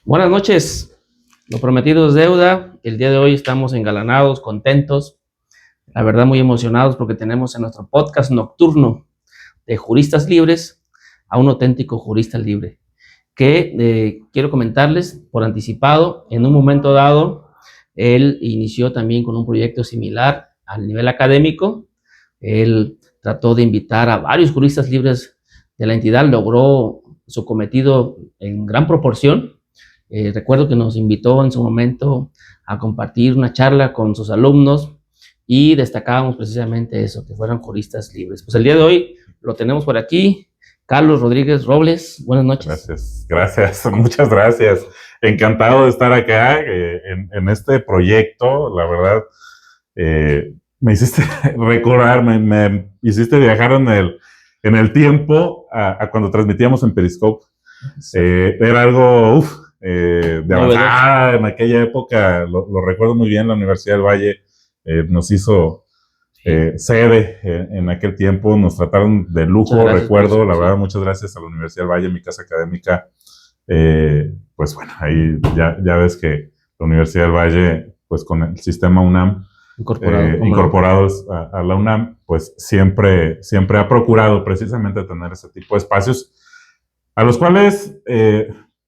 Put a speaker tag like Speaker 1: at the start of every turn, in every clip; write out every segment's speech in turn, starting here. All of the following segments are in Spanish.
Speaker 1: Buenas noches, lo prometido es deuda. El día de hoy estamos engalanados, contentos, la verdad muy emocionados porque tenemos en nuestro podcast nocturno de juristas libres a un auténtico jurista libre que quiero comentarles por anticipado. En un momento dado, él inició también con un proyecto similar al nivel académico. Él trató de invitar a varios juristas libres de la entidad, logró su cometido en gran proporción. Recuerdo que nos invitó en su momento a compartir una charla con sus alumnos y destacábamos precisamente eso, que fueran juristas libres. Pues el día de hoy lo tenemos por aquí, Carlos Rodríguez Robles. Buenas noches.
Speaker 2: Gracias, muchas gracias. Encantado de estar acá en este proyecto. La verdad, me hiciste recordar, me hiciste viajar en el tiempo a cuando transmitíamos en Periscope. Era algo de avanzada en aquella época. Lo recuerdo muy bien. La Universidad del Valle nos hizo sede en aquel tiempo. Nos trataron de lujo, recuerdo. La verdad, muchas gracias a la Universidad del Valle, mi casa académica. Pues bueno, ahí ya ves que la Universidad del Valle, pues con el sistema UNAM, incorporados a la UNAM, pues siempre ha procurado precisamente tener ese tipo de espacios a los cuales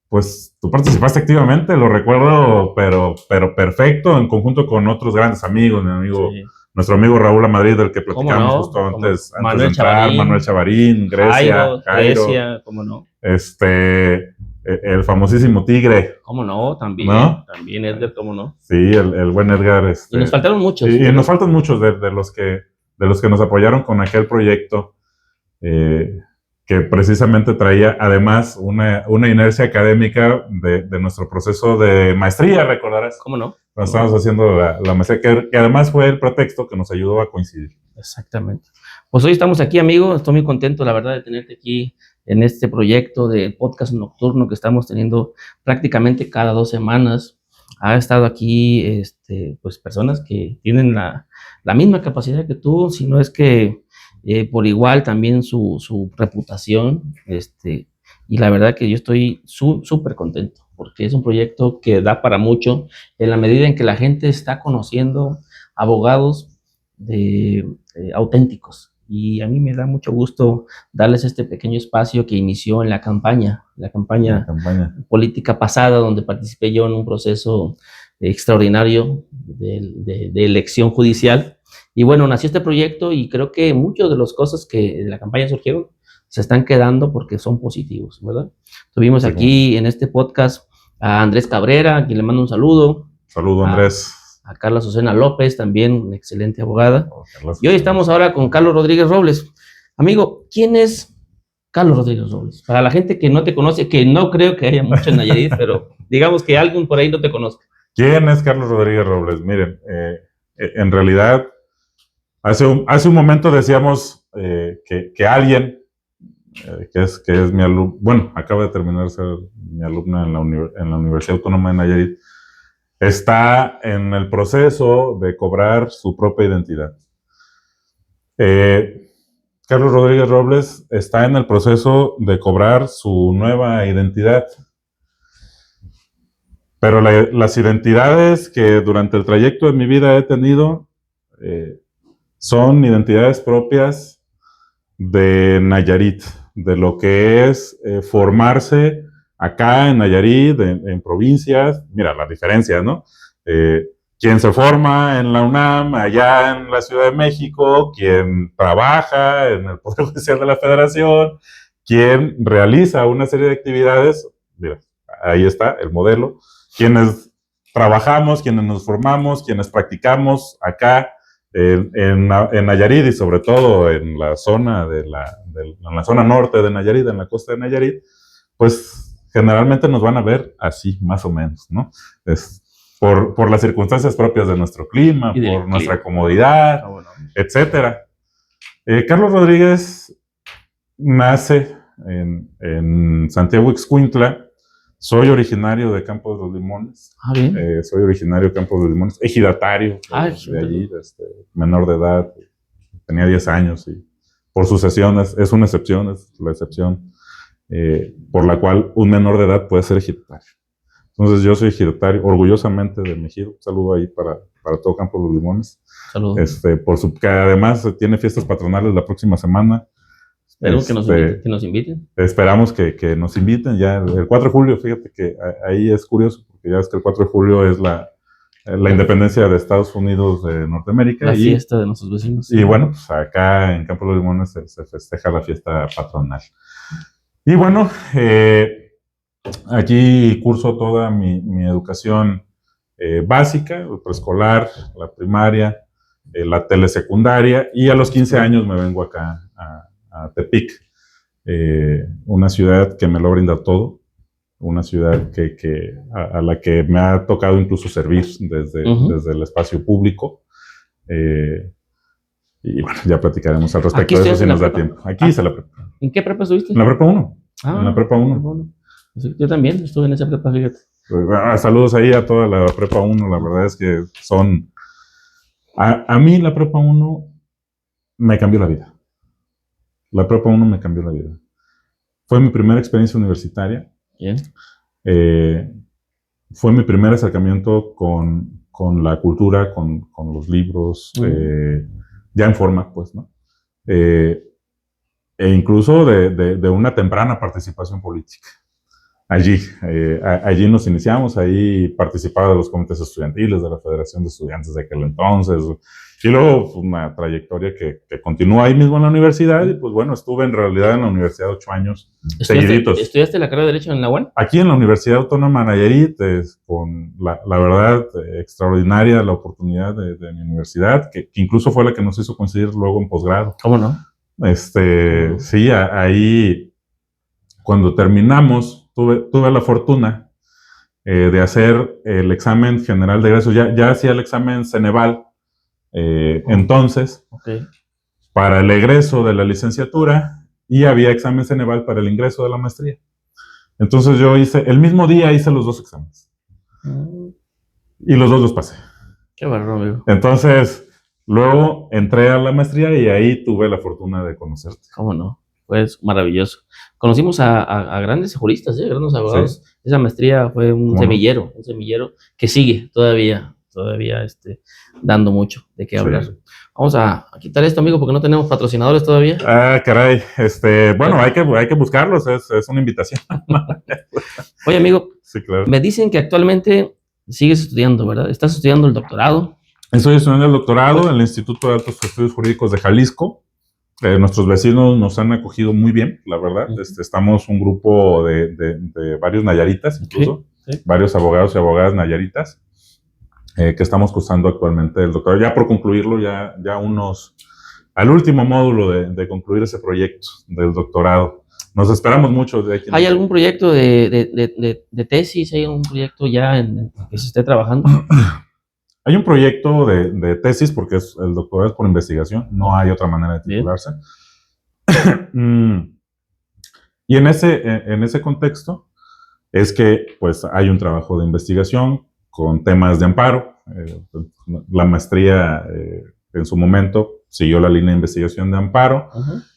Speaker 2: pues tú participaste activamente, lo recuerdo, pero perfecto, en conjunto con otros grandes amigos, nuestro amigo Raúl Amadrid, del que platicamos justo antes de entrar, Manuel Chavarín, Grecia,
Speaker 1: Jairo, ¿cómo no?
Speaker 2: El famosísimo Tigre.
Speaker 1: ¿Cómo no? También Edgar, ¿cómo no?
Speaker 2: Sí, el buen Edgar.
Speaker 1: Y nos faltaron muchos.
Speaker 2: Y nos faltan muchos de los que nos apoyaron con aquel proyecto, que precisamente traía además una inercia académica de nuestro proceso de maestría, recordarás.
Speaker 1: ¿Cómo no?
Speaker 2: Cuando estábamos haciendo la maestría, que además fue el pretexto que nos ayudó a coincidir.
Speaker 1: Exactamente. Pues hoy estamos aquí, amigo. Estoy muy contento, la verdad, de tenerte aquí en este proyecto de podcast nocturno que estamos teniendo prácticamente cada 2 semanas. Ha estado aquí pues personas que tienen la misma capacidad que tú, si no es que por igual también su reputación, y la verdad que yo estoy súper contento, porque es un proyecto que da para mucho, en la medida en que la gente está conociendo abogados auténticos, y a mí me da mucho gusto darles este pequeño espacio que inició en la campaña política pasada, donde participé yo en un proceso extraordinario de elección judicial. Y bueno, nació este proyecto y creo que muchas de las cosas que de la campaña surgieron se están quedando porque son positivos, ¿verdad? Tuvimos aquí en este podcast a Andrés Cabrera, a quien le mando un saludo.
Speaker 2: Saludo, Andrés.
Speaker 1: A Carla Azucena López, también una excelente abogada. Y hoy estamos ahora con Carlos Rodríguez Robles. Amigo, ¿quién es Carlos Rodríguez Robles? Para la gente que no te conoce, que no creo que haya mucho en Nayarit, pero digamos que alguien por ahí no te conozca.
Speaker 2: ¿Quién es Carlos Rodríguez Robles? Miren, en realidad, hace un momento decíamos que alguien que es mi alumno, bueno, acaba de terminar de ser mi alumna en la Universidad Autónoma de Nayarit, está en el proceso de cobrar su propia identidad. Carlos Rodríguez Robles está en el proceso de cobrar su nueva identidad. Pero las identidades que durante el trayecto de mi vida he tenido son identidades propias de Nayarit, de lo que es formarse acá en Nayarit, en provincias. Mira, la diferencia, ¿no? Quien se forma en la UNAM, allá en la Ciudad de México, quien trabaja en el Poder Judicial de la Federación, quien realiza una serie de actividades, mira, ahí está el modelo, quienes trabajamos, quienes nos formamos, quienes practicamos acá en Nayarit y sobre todo en la zona en la zona norte de Nayarit, en la costa de Nayarit, pues generalmente nos van a ver así, más o menos, ¿no? Por las circunstancias propias de nuestro clima, por nuestra comodidad, etcétera. Carlos Rodríguez nace en Santiago Ixcuintla. Soy originario de Campos de los Limones. Soy originario de Campos de los Limones, ejidatario de allí, menor de edad, tenía 10 años y por sucesiones, es una excepción, es la excepción por la cual un menor de edad puede ser ejidatario. Entonces yo soy ejidatario, orgullosamente de mi ejido. Un saludo ahí para todo Campo de los Limones.
Speaker 1: Saludos.
Speaker 2: Que además tiene fiestas patronales la próxima semana.
Speaker 1: Esperemos que nos inviten.
Speaker 2: Esperamos que nos inviten ya el 4 de julio. Fíjate que ahí es curioso, porque ya ves que el 4 de julio es la independencia de Estados Unidos de Norteamérica.
Speaker 1: La fiesta de nuestros vecinos.
Speaker 2: Y bueno, pues acá en Campo de los Limones se festeja la fiesta patronal. Y bueno, allí curso toda mi educación básica, el preescolar, la primaria, la telesecundaria, y a los 15 años me vengo acá a Tepic, una ciudad que me lo brinda todo, una ciudad a la que me ha tocado incluso servir desde el espacio público. Y bueno, ya platicaremos al respecto de eso si nos da tiempo. Aquí hice la prepa.
Speaker 1: ¿En qué prepa estuviste?
Speaker 2: En la prepa 1. En la prepa 1.
Speaker 1: Yo también estuve en esa prepa, fíjate.
Speaker 2: Saludos ahí a toda la prepa 1. La verdad es que son... A mí la prepa 1 me cambió la vida. La prepa 1 me cambió la vida. Fue mi primera experiencia universitaria.
Speaker 1: Bien.
Speaker 2: Fue mi primer acercamiento con la cultura, con los libros, ya en forma, pues, ¿no? E incluso de una temprana participación política. Allí nos iniciamos, ahí participaba de los comités estudiantiles de la Federación de Estudiantes de aquel entonces, y luego una trayectoria que continúa ahí mismo en la universidad, y pues bueno, estuve en realidad en la universidad 8 años seguiditos.
Speaker 1: ¿Estudiaste la carrera de Derecho en la UAN?
Speaker 2: Aquí en la Universidad Autónoma de Nayarit, con la verdad extraordinaria la oportunidad de mi universidad, que incluso fue la que nos hizo coincidir luego en posgrado.
Speaker 1: ¿Cómo no?
Speaker 2: Sí, ahí cuando terminamos, tuve la fortuna de hacer el examen general de egreso. Ya hacía el examen Ceneval entonces, para el egreso de la licenciatura, y había examen Ceneval para el ingreso de la maestría. Entonces el mismo día hice los 2 exámenes. Y los 2 los pasé.
Speaker 1: Qué bárbaro, amigo.
Speaker 2: Entonces, luego entré a la maestría y ahí tuve la fortuna de conocerte.
Speaker 1: ¿Cómo no? Pues maravilloso. Conocimos a grandes juristas, grandes abogados. Sí. Esa maestría fue un semillero que sigue todavía dando mucho de qué hablar. Sí. Vamos a quitar esto, amigo, porque no tenemos patrocinadores todavía.
Speaker 2: Caray. Bueno, hay que buscarlos, es una invitación.
Speaker 1: Oye, amigo,
Speaker 2: sí, claro.
Speaker 1: Me dicen que actualmente sigues estudiando, ¿verdad? ¿Estás estudiando el doctorado?
Speaker 2: Estoy estudiando el doctorado en el Instituto de Altos Estudios Jurídicos de Jalisco. Nuestros vecinos nos han acogido muy bien, la verdad. Estamos un grupo de varios nayaritas, incluso, varios abogados y abogadas nayaritas, que estamos cursando actualmente el doctorado. Ya por concluirlo, ya al último módulo de concluir ese proyecto del doctorado. Nos esperamos mucho de aquí.
Speaker 1: ¿Hay algún proyecto de tesis? ¿Hay algún proyecto ya en que se esté trabajando?
Speaker 2: Hay un proyecto de tesis, porque el doctorado es por investigación, no hay otra manera de titularse. Y en ese contexto es que pues hay un trabajo de investigación con temas de amparo. La maestría en su momento siguió la línea de investigación de amparo,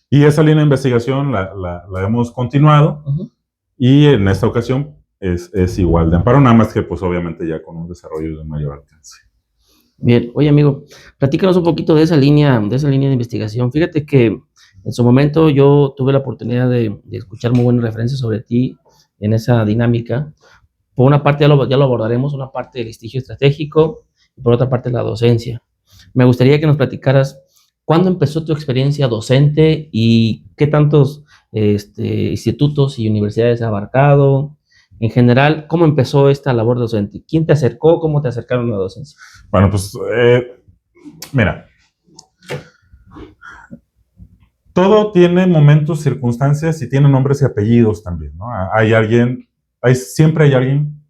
Speaker 2: y esa línea de investigación la hemos continuado, y en esta ocasión es igual de amparo, nada más que pues obviamente ya con un desarrollo de mayor alcance.
Speaker 1: Bien, oye amigo, platícanos un poquito de esa línea de investigación. Fíjate que en su momento yo tuve la oportunidad de escuchar muy buenas referencias sobre ti en esa dinámica. Por una parte ya lo abordaremos, una parte del litigio estratégico, y por otra parte la docencia. Me gustaría que nos platicaras cuándo empezó tu experiencia docente y qué tantos institutos y universidades has abarcado. En general, ¿cómo empezó esta labor docente? ¿Quién te acercó? ¿Cómo te acercaron a la docencia?
Speaker 2: Bueno, pues, mira, todo tiene momentos, circunstancias, y tiene nombres y apellidos también, ¿no? Siempre hay alguien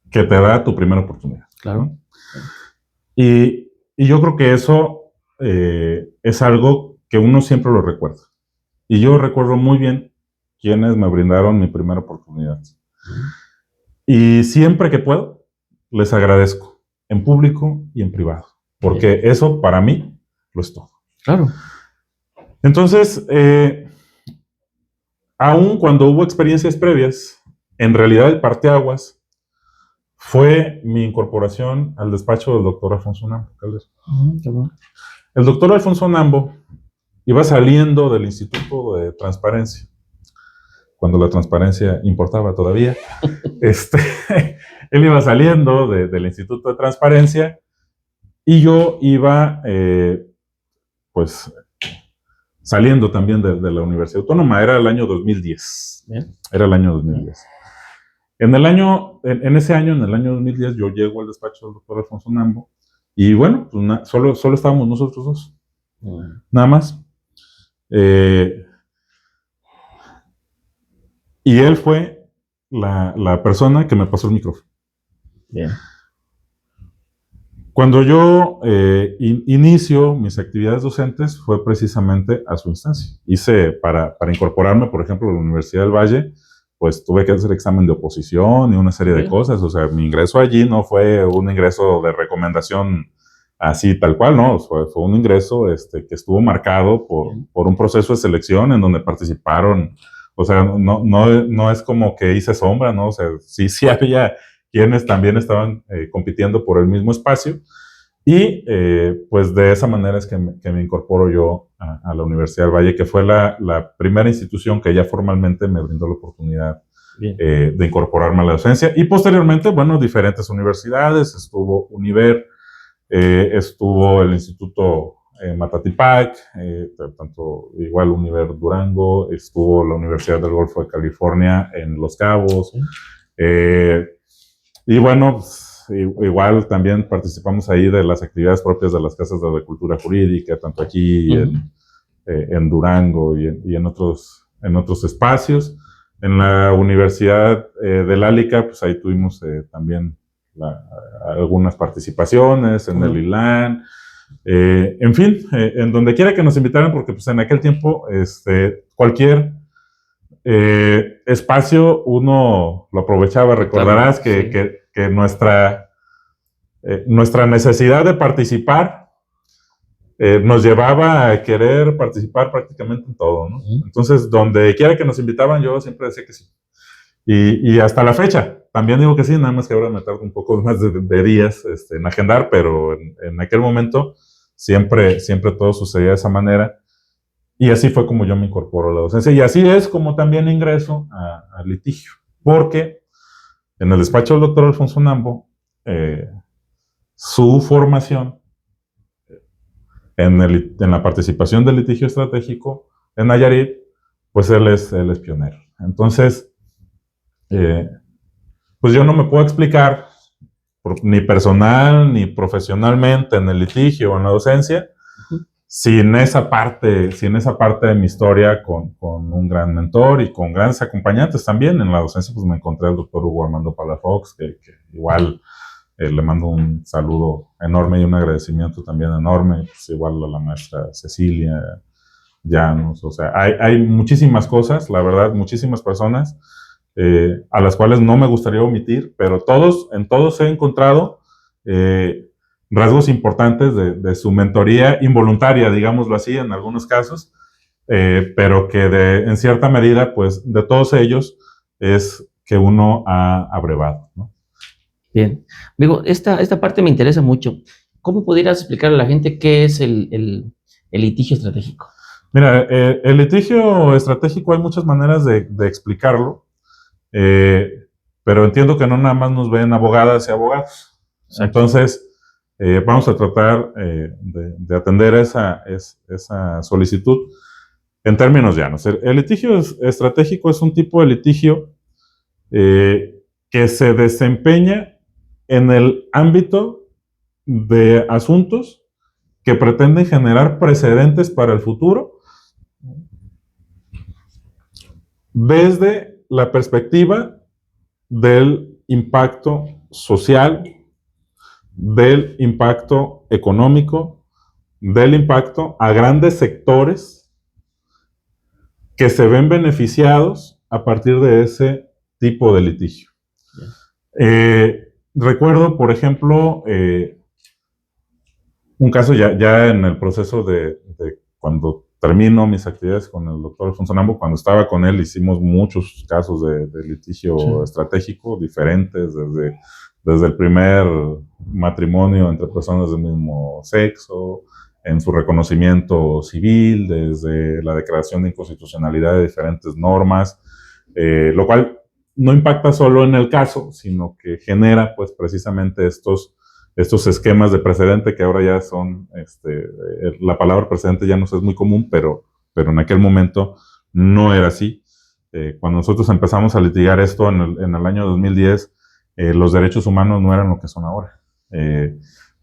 Speaker 2: que te da tu primera oportunidad.
Speaker 1: Claro.
Speaker 2: ¿No? Y yo creo que eso es algo que uno siempre lo recuerda. Y yo recuerdo muy bien quienes me brindaron mi primera oportunidad. Y siempre que puedo, les agradezco, en público y en privado, porque eso para mí lo es todo.
Speaker 1: Claro.
Speaker 2: Entonces, aun cuando hubo experiencias previas, en realidad el parteaguas fue mi incorporación al despacho del doctor Alfonso Nambo Caldera.
Speaker 1: Qué bueno.
Speaker 2: El doctor Alfonso Nambo iba saliendo del Instituto de Transparencia, cuando la transparencia importaba todavía. Él iba saliendo del Instituto de Transparencia y yo iba, pues, saliendo también de la Universidad Autónoma. Era el año 2010.
Speaker 1: Bien.
Speaker 2: Era el año 2010. En el año 2010, yo llego al despacho del doctor Alfonso Nambo y bueno, pues solo estábamos nosotros dos. Nada más. Y él fue la persona que me pasó el micrófono.
Speaker 1: Bien.
Speaker 2: Cuando yo inicio mis actividades docentes fue precisamente a su instancia. Hice, para incorporarme, por ejemplo, a la Universidad del Valle, pues tuve que hacer examen de oposición y una serie de cosas. O sea, mi ingreso allí no fue un ingreso de recomendación así tal cual, ¿no? Fue un ingreso que estuvo marcado por un proceso de selección en donde participaron. O sea, no es como que hice sombra, ¿no? O sea, sí había quienes también estaban compitiendo por el mismo espacio. Y pues de esa manera es que me incorporo yo a la Universidad del Valle, que fue la primera institución que ya formalmente me brindó la oportunidad de incorporarme a la docencia. Y posteriormente, bueno, diferentes universidades, estuvo Univer, estuvo el Instituto Matatipac, tanto igual Univer Durango, estuvo la Universidad del Golfo de California en Los Cabos, y bueno, pues, igual también participamos ahí de las actividades propias de las casas de cultura jurídica, tanto aquí en Durango y en otros espacios. En la Universidad del Álica, pues ahí tuvimos también algunas participaciones, en el ILAN, en fin, en donde quiera que nos invitaran, porque pues en aquel tiempo cualquier espacio uno lo aprovechaba. Recordarás que nuestra necesidad de participar nos llevaba a querer participar prácticamente en todo, ¿no? Entonces, donde quiera que nos invitaban, yo siempre decía que sí. Y hasta la fecha, también digo que sí, nada más que ahora me tardo un poco más de días en agendar, pero en aquel momento siempre todo sucedía de esa manera. Y así fue como yo me incorporo a la docencia. Y así es como también ingreso al litigio. Porque en el despacho del doctor Alfonso Nambo, su formación en la participación del litigio estratégico en Nayarit, pues él es pionero. Entonces, pues yo no me puedo explicar, ni personal ni profesionalmente, en el litigio o en la docencia, sin esa parte de mi historia con un gran mentor y con grandes acompañantes también. En la docencia pues me encontré al doctor Hugo Armando Palafox, que igual le mando un saludo enorme y un agradecimiento también enorme, pues igual a la maestra Cecilia Llanos. O sea, hay muchísimas cosas, la verdad, muchísimas personas a las cuales no me gustaría omitir, pero en todos he encontrado rasgos importantes de su mentoría involuntaria, digámoslo así, en algunos casos, pero que en cierta medida, pues, de todos ellos es que uno ha abrevado, ¿no?
Speaker 1: Bien. Amigo, esta parte me interesa mucho. ¿Cómo pudieras explicarle a la gente qué es el litigio estratégico?
Speaker 2: Mira, el litigio estratégico hay muchas maneras de explicarlo, pero entiendo que no nada más nos ven abogadas y abogados. Exacto. Entonces, vamos a tratar de atender esa solicitud en términos llanos. El litigio estratégico es un tipo de litigio que se desempeña en el ámbito de asuntos que pretenden generar precedentes para el futuro desde la perspectiva del impacto social, del impacto económico, del impacto a grandes sectores que se ven beneficiados a partir de ese tipo de litigio. Recuerdo, por ejemplo, un caso ya en el proceso de cuando termino mis actividades con el doctor Alfonso Nambo. Cuando estaba con él hicimos muchos casos de litigio estratégico diferentes, desde desde el primer matrimonio entre personas del mismo sexo, en su reconocimiento civil, desde la declaración de inconstitucionalidad de diferentes normas, lo cual no impacta solo en el caso, sino que genera pues precisamente estos esquemas de precedente que ahora ya son, la palabra precedente ya no es muy común, pero en aquel momento no era así. Cuando nosotros empezamos a litigar esto en el año 2010, los derechos humanos no eran lo que son ahora.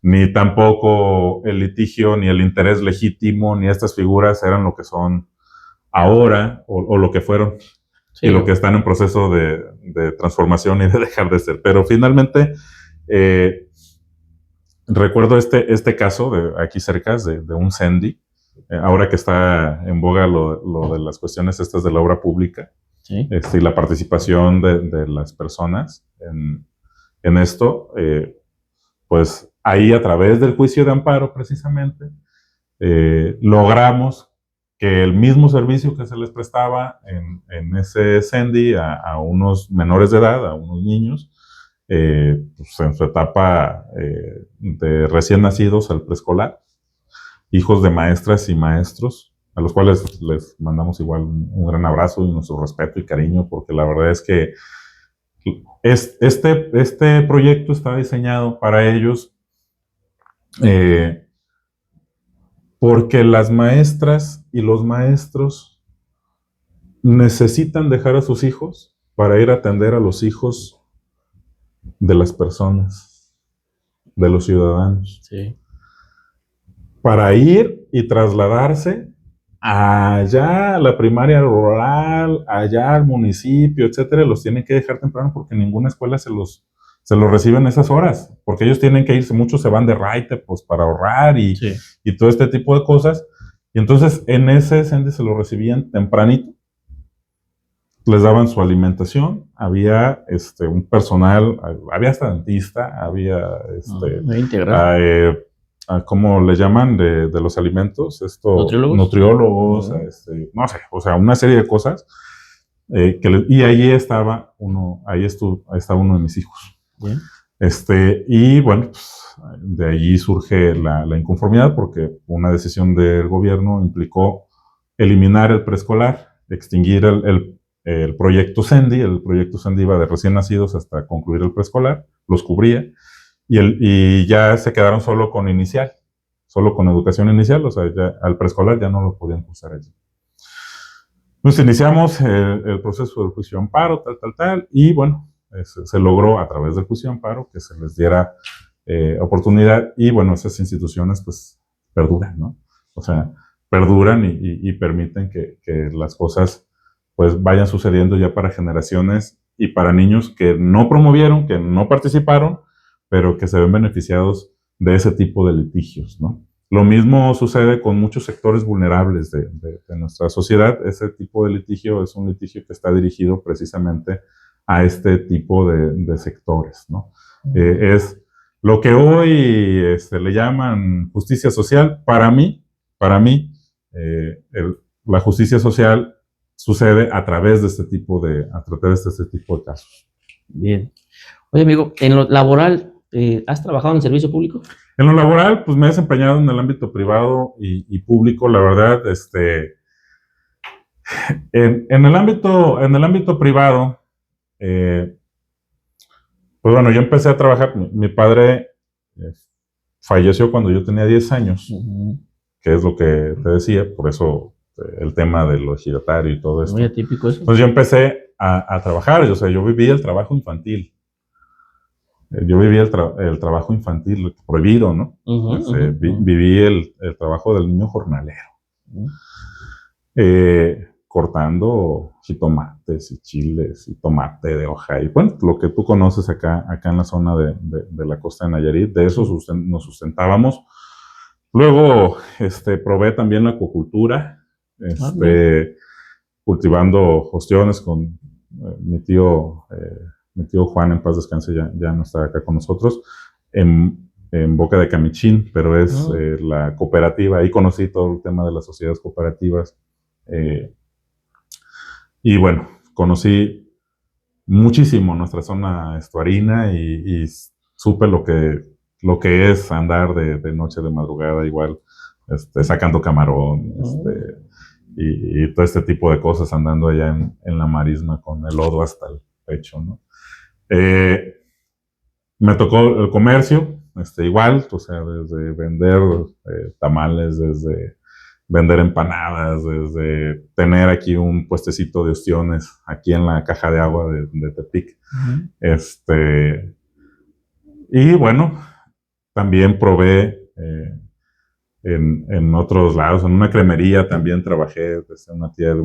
Speaker 2: Ni tampoco el litigio, ni el interés legítimo, ni estas figuras eran lo que son ahora o lo que fueron. Sí, y lo que están en proceso de transformación y de dejar de ser. Pero finalmente, recuerdo este caso de aquí cerca, de un Sendy, ahora que está en boga lo de las cuestiones estas de la obra pública, sí, y la participación de las personas en esto, pues ahí a través del juicio de amparo precisamente, logramos que el mismo servicio que se les prestaba en ese Sendy a unos menores de edad, a unos niños, pues en su etapa de recién nacidos al preescolar, hijos de maestras y maestros, a los cuales les mandamos igual un gran abrazo y nuestro respeto y cariño, porque la verdad es que este proyecto está diseñado para ellos, porque las maestras y los maestros necesitan dejar a sus hijos para ir a atender a los hijos de las personas, de los ciudadanos. Sí. Para ir y trasladarse allá a la primaria rural, allá al municipio, etcétera, los tienen que dejar temprano porque ninguna escuela se los recibe en esas horas, porque ellos tienen que irse, muchos se van de raite pues para ahorrar y todo este tipo de cosas, y entonces en ese Sendy se lo recibían tempranito, les daban su alimentación, había un personal, había hasta dentista, había ¿cómo le llaman? De los alimentos, nutriólogos, no sé, o sea, una serie de cosas, y ahí estaba uno de mis hijos. Bien. Y bueno, pues, de allí surge la inconformidad porque una decisión del gobierno implicó eliminar el preescolar, extinguir el proyecto Sendy. El proyecto Sendy iba de recién nacidos hasta concluir el preescolar, los cubría, y ya se quedaron solo con inicial, solo con educación inicial, o sea, ya al preescolar ya no lo podían cursar allí. Entonces iniciamos el proceso del juicio de amparo, tal, y bueno, se logró a través del juicio de amparo que se les diera oportunidad, y bueno, esas instituciones pues perduran, ¿no? O sea, perduran y permiten que las cosas pues vayan sucediendo ya para generaciones y para niños que no promovieron, que no participaron, pero que se ven beneficiados de ese tipo de litigios, ¿no? Lo mismo sucede con muchos sectores vulnerables de nuestra sociedad. Ese tipo de litigio es un litigio que está dirigido precisamente a este tipo de sectores, ¿no? Es lo que hoy le llaman justicia social. Para mí, la justicia social sucede a través de este tipo de casos.
Speaker 1: Bien. Oye, amigo, en lo laboral, ¿has trabajado en el servicio público?
Speaker 2: En lo laboral, pues me he desempeñado en el ámbito privado y público, la verdad, en el ámbito privado, pues bueno, yo empecé a trabajar, mi padre falleció cuando yo tenía 10 años, que es lo que te decía, por eso el tema del ejidatario y todo esto.
Speaker 1: Muy atípico eso.
Speaker 2: Entonces yo empecé a trabajar, o sea, yo viví el trabajo infantil. Yo viví el trabajo infantil prohibido, ¿no? Viví el trabajo del niño jornalero. Cortando jitomates y chiles y tomate de hoja. Y bueno, lo que tú conoces acá en la zona de la costa de Nayarit, de eso nos sustentábamos. Luego probé también la acuacultura, cultivando ostiones con mi tío Juan, en paz descanse, ya no está acá con nosotros, en Boca de Camichín, pero es la cooperativa. Ahí conocí todo el tema de las sociedades cooperativas. Y bueno, conocí muchísimo nuestra zona estuarina y supe lo que es andar de noche, de madrugada, igual, sacando camarón, y todo este tipo de cosas, andando allá en la marisma con el lodo hasta el pecho, ¿no? Me tocó el comercio, igual, o sea, desde vender tamales, desde vender empanadas, desde tener aquí un puestecito de ostiones aquí en la caja de agua de Tepic. Y bueno, también probé en otros lados, en una cremería también trabajé, una tía de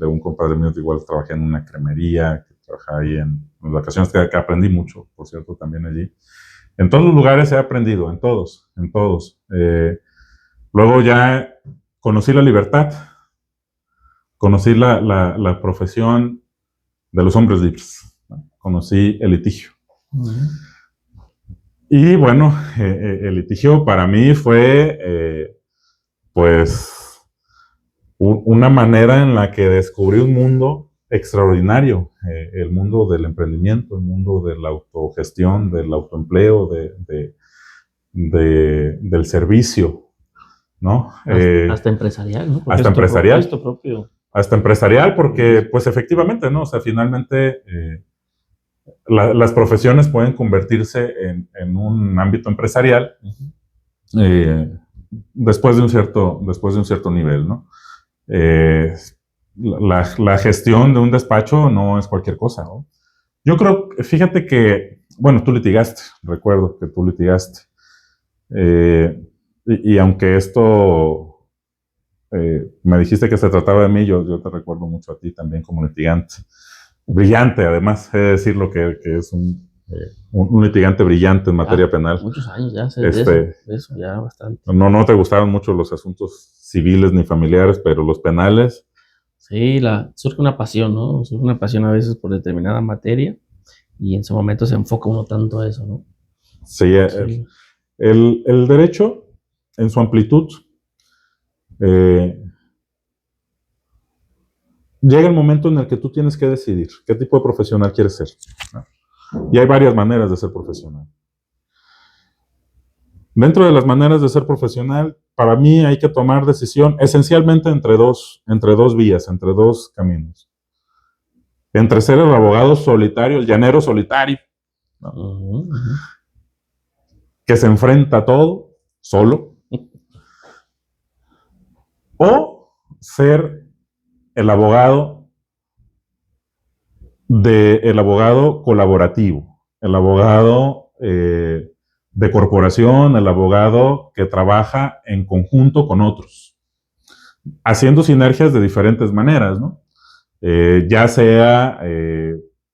Speaker 2: un compadre mío, igual trabajé en una cremería, que trabajaba ahí en las vacaciones, que aprendí mucho, por cierto, también allí. En todos los lugares he aprendido, en todos. Luego ya conocí la libertad, conocí la profesión de los hombres libres, ¿no? Conocí el litigio. Y bueno, el litigio para mí fue, pues, una manera en la que descubrí un mundo extraordinario, el mundo del emprendimiento, el mundo de la autogestión, del autoempleo, del servicio, ¿no?
Speaker 1: Hasta empresarial, ¿no? Porque
Speaker 2: hasta empresarial.
Speaker 1: Esto propio.
Speaker 2: Hasta empresarial, porque pues efectivamente, ¿no? O sea, finalmente las profesiones pueden convertirse en un ámbito empresarial después de un cierto nivel, ¿no? La gestión de un despacho no es cualquier cosa, ¿no? Yo creo, fíjate que, bueno, tú litigaste, recuerdo que tú litigaste. Y aunque esto me dijiste que se trataba de mí, yo te recuerdo mucho a ti también como litigante. Brillante, además, he de decirlo que es un litigante brillante en materia penal.
Speaker 1: Muchos años ya, de eso ya bastante.
Speaker 2: No te gustaban mucho los asuntos civiles ni familiares, pero los penales.
Speaker 1: Sí, surge una pasión, ¿no? Surge una pasión a veces por determinada materia y en su momento se enfoca uno tanto a eso, ¿no?
Speaker 2: Sí, sí. El derecho, en su amplitud, llega el momento en el que tú tienes que decidir qué tipo de profesional quieres ser, ¿no? Y hay varias maneras de ser profesional. Dentro de las maneras de ser profesional, para mí hay que tomar decisión esencialmente entre dos vías, entre dos caminos. Entre ser el abogado solitario, el llanero solitario, ¿no? Que se enfrenta a todo, solo, o ser el abogado colaborativo, el abogado de corporación, el abogado que trabaja en conjunto con otros, haciendo sinergias de diferentes maneras, ¿no? Ya sea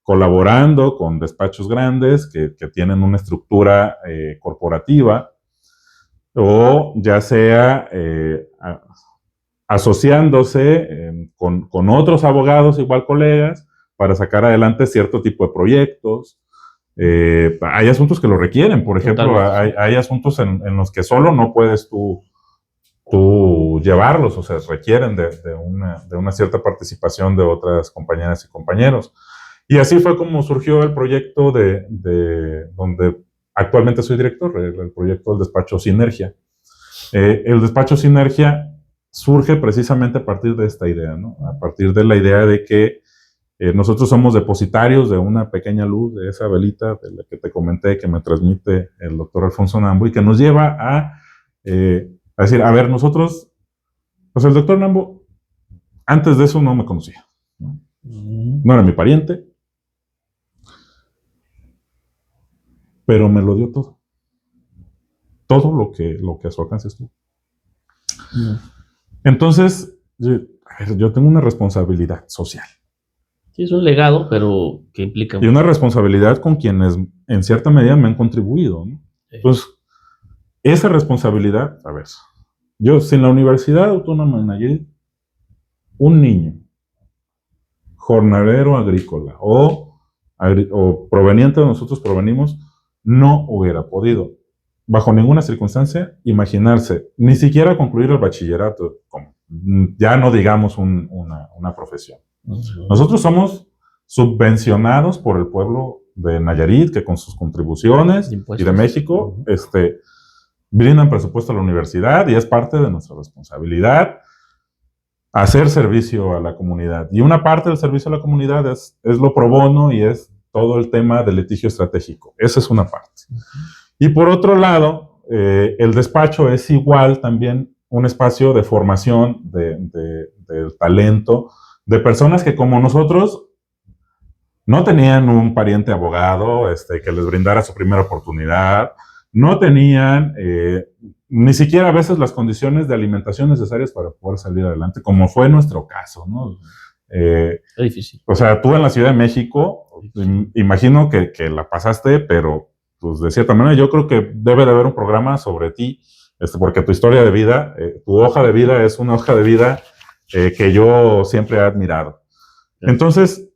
Speaker 2: colaborando con despachos grandes que tienen una estructura corporativa, o ya sea asociándose con otros abogados, igual colegas, para sacar adelante cierto tipo de proyectos. Hay asuntos que lo requieren, por ejemplo, hay asuntos en los que solo no puedes tú llevarlos, o sea, requieren de una cierta participación de otras compañeras y compañeros. Y así fue como surgió el proyecto de donde actualmente soy director, el proyecto del despacho Sinergia. El despacho Sinergia surge precisamente a partir de esta idea, ¿no? A partir de la idea de que nosotros somos depositarios de una pequeña luz, de esa velita de la que te comenté que me transmite el doctor Alfonso Nambo y que nos lleva a decir, a ver, nosotros, pues el doctor Nambo, antes de eso no me conocía, ¿no? No era mi pariente, pero me lo dio todo. Todo lo que a su alcance estuvo. Entonces, yo tengo una responsabilidad social.
Speaker 1: Sí, es un legado, pero que implica...
Speaker 2: Y una responsabilidad con quienes en cierta medida me han contribuido, ¿no? Sí. Entonces, esa responsabilidad, a ver, yo, si en la Universidad Autónoma de Nayarit, un niño jornalero agrícola o proveniente de nosotros provenimos, no hubiera podido, bajo ninguna circunstancia, imaginarse, ni siquiera concluir el bachillerato, ya no digamos una profesión. Nosotros somos subvencionados por el pueblo de Nayarit, que con sus contribuciones y de México, brindan presupuesto a la universidad, y es parte de nuestra responsabilidad hacer servicio a la comunidad. Y una parte del servicio a la comunidad es lo pro bono y es todo el tema del litigio estratégico. Esa es una parte. Y por otro lado, el despacho es igual también un espacio de formación del talento de personas que, como nosotros, no tenían un pariente abogado que les brindara su primera oportunidad, no tenían ni siquiera a veces las condiciones de alimentación necesarias para poder salir adelante, como fue nuestro caso, ¿no?
Speaker 1: Es difícil.
Speaker 2: O sea, tú en la Ciudad de México, imagino que la pasaste, pero pues de cierta manera yo creo que debe de haber un programa sobre ti, porque tu historia de vida, tu hoja de vida es una hoja de vida que yo siempre he admirado. Entonces,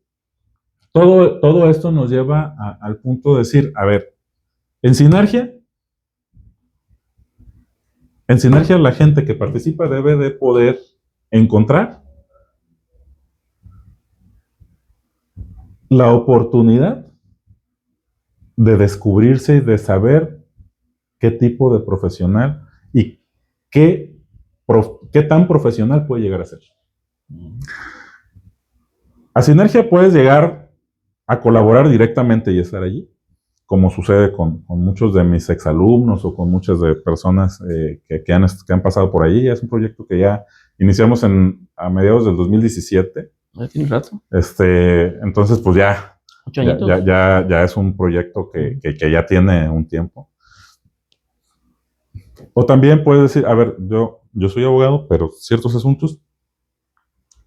Speaker 2: todo esto nos lleva al punto de decir, a ver, en Sinergia la gente que participa debe de poder encontrar la oportunidad de descubrirse y de saber qué tipo de profesional y qué tan profesional puede llegar a ser. A Sinergia puedes llegar a colaborar directamente y estar allí, como sucede con muchos de mis exalumnos o con muchas de personas que han pasado por allí. Es un proyecto que ya iniciamos a mediados del 2017.
Speaker 1: Tiene rato.
Speaker 2: Entonces, pues ya es un proyecto que ya tiene un tiempo. O también puedes decir, a ver, yo soy abogado, pero ciertos asuntos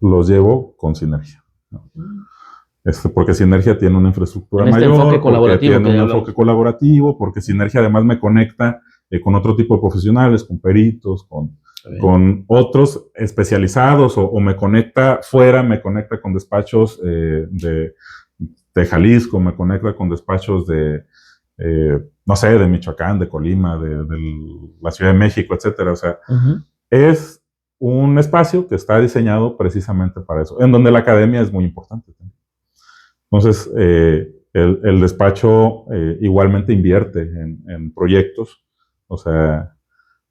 Speaker 2: los llevo con Sinergia, ¿no? Porque Sinergia tiene una infraestructura mayor, porque tiene un enfoque colaborativo, porque Sinergia además me conecta con otro tipo de profesionales, con peritos, con otros especializados, o me conecta fuera, me conecta con despachos de Jalisco, me conecta con despachos no sé, de Michoacán, de Colima, de la Ciudad de México, etcétera. O sea, es un espacio que está diseñado precisamente para eso, en donde la academia es muy importante también. Entonces, el despacho igualmente invierte en proyectos, o sea,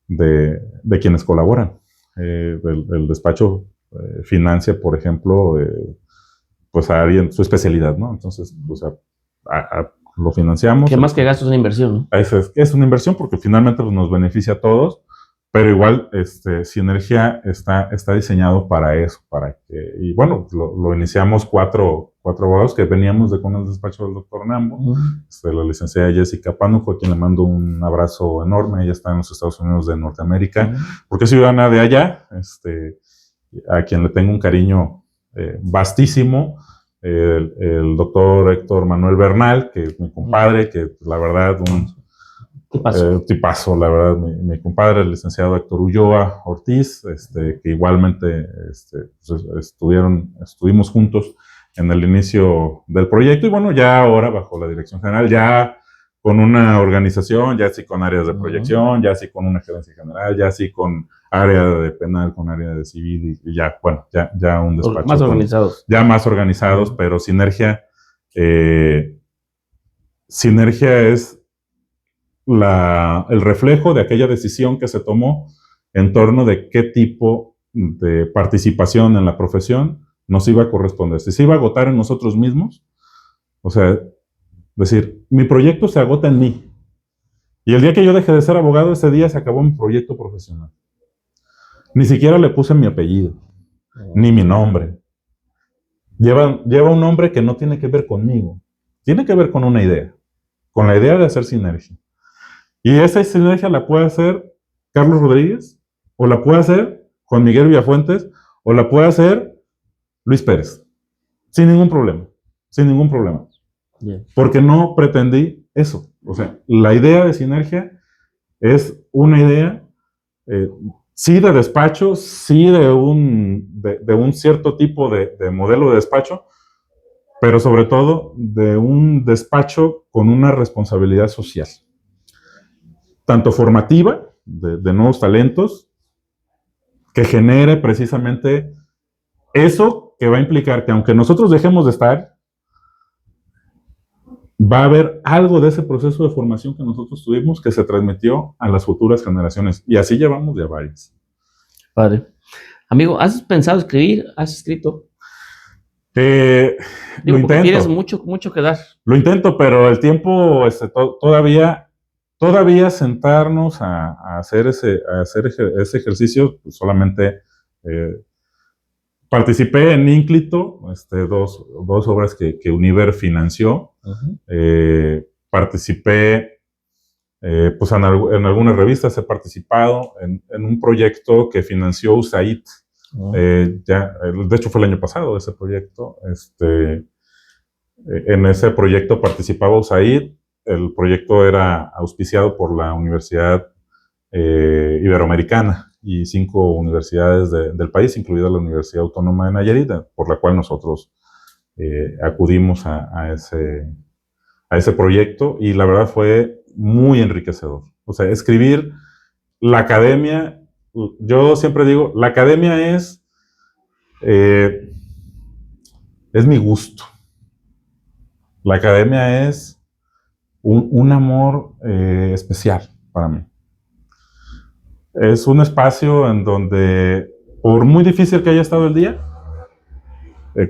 Speaker 2: de quienes colaboran. El despacho financia, por ejemplo, pues a alguien su especialidad, ¿no? Entonces, o sea, lo financiamos.
Speaker 1: Que más que gasto es una inversión, ¿no?
Speaker 2: Es una inversión porque finalmente pues, nos beneficia a todos, pero igual Sinergia está diseñado para eso, y bueno, lo iniciamos cuatro abogados que veníamos con el despacho del doctor Nambo, la licenciada Jessica Pánuco, a quien le mando un abrazo enorme. Ella está en los Estados Unidos de Norteamérica, porque es ciudadana de allá, a quien le tengo un cariño vastísimo. El doctor Héctor Manuel Bernal, que es mi compadre, que la verdad tipazo, la verdad, mi compadre, el licenciado Héctor Ulloa Ortiz, que igualmente estuvimos juntos en el inicio del proyecto, y bueno, ya ahora bajo la dirección general, ya con una organización, ya sí con áreas de proyección, ya sí con una gerencia general, ya sí con área de penal, con área de civil, y ya, bueno, ya un despacho.
Speaker 1: Más organizados.
Speaker 2: Ya más organizados, pero Sinergia es el reflejo de aquella decisión que se tomó en torno de qué tipo de participación en la profesión nos iba a corresponder. Si se iba a agotar en nosotros mismos, o sea, decir, mi proyecto se agota en mí. Y el día que yo dejé de ser abogado, ese día se acabó mi proyecto profesional. Ni siquiera le puse mi apellido, ni mi nombre. Lleva un nombre que no tiene que ver conmigo. Tiene que ver con una idea, con la idea de hacer Sinergia. Y esa Sinergia la puede hacer Carlos Rodríguez, o la puede hacer Juan Miguel Villafuentes, o la puede hacer Luis Pérez. Sin ningún problema. Sin ningún problema.
Speaker 1: Bien.
Speaker 2: Porque no pretendí eso. O sea, la idea de Sinergia es una idea, sí de despacho, sí de un cierto tipo de modelo de despacho, pero sobre todo de un despacho con una responsabilidad social. Tanto formativa, de nuevos talentos, que genere precisamente eso que va a implicar que aunque nosotros dejemos de estar, va a haber algo de ese proceso de formación que nosotros tuvimos que se transmitió a las futuras generaciones. Y así llevamos ya varias.
Speaker 1: Padre. Amigo, ¿has pensado escribir? ¿Has escrito?
Speaker 2: Lo intento.
Speaker 1: Tienes mucho que dar.
Speaker 2: Lo intento, pero el tiempo, todavía sentarnos a hacer ese ejercicio, pues solamente participé en Ínclito, dos obras que Univer financió. Participé pues en algunas revistas, he participado en un proyecto que financió USAID. De hecho fue el año pasado ese proyecto. En ese proyecto participaba USAID. El proyecto era auspiciado por la Universidad Iberoamericana y 5 universidades del país, incluida la Universidad Autónoma de Nayarit, por la cual nosotros acudimos a ese proyecto, y la verdad fue muy enriquecedor. O sea, escribir, la academia, yo siempre digo, la academia es mi gusto. La academia es un amor especial para mí. Es un espacio en donde, por muy difícil que haya estado el día,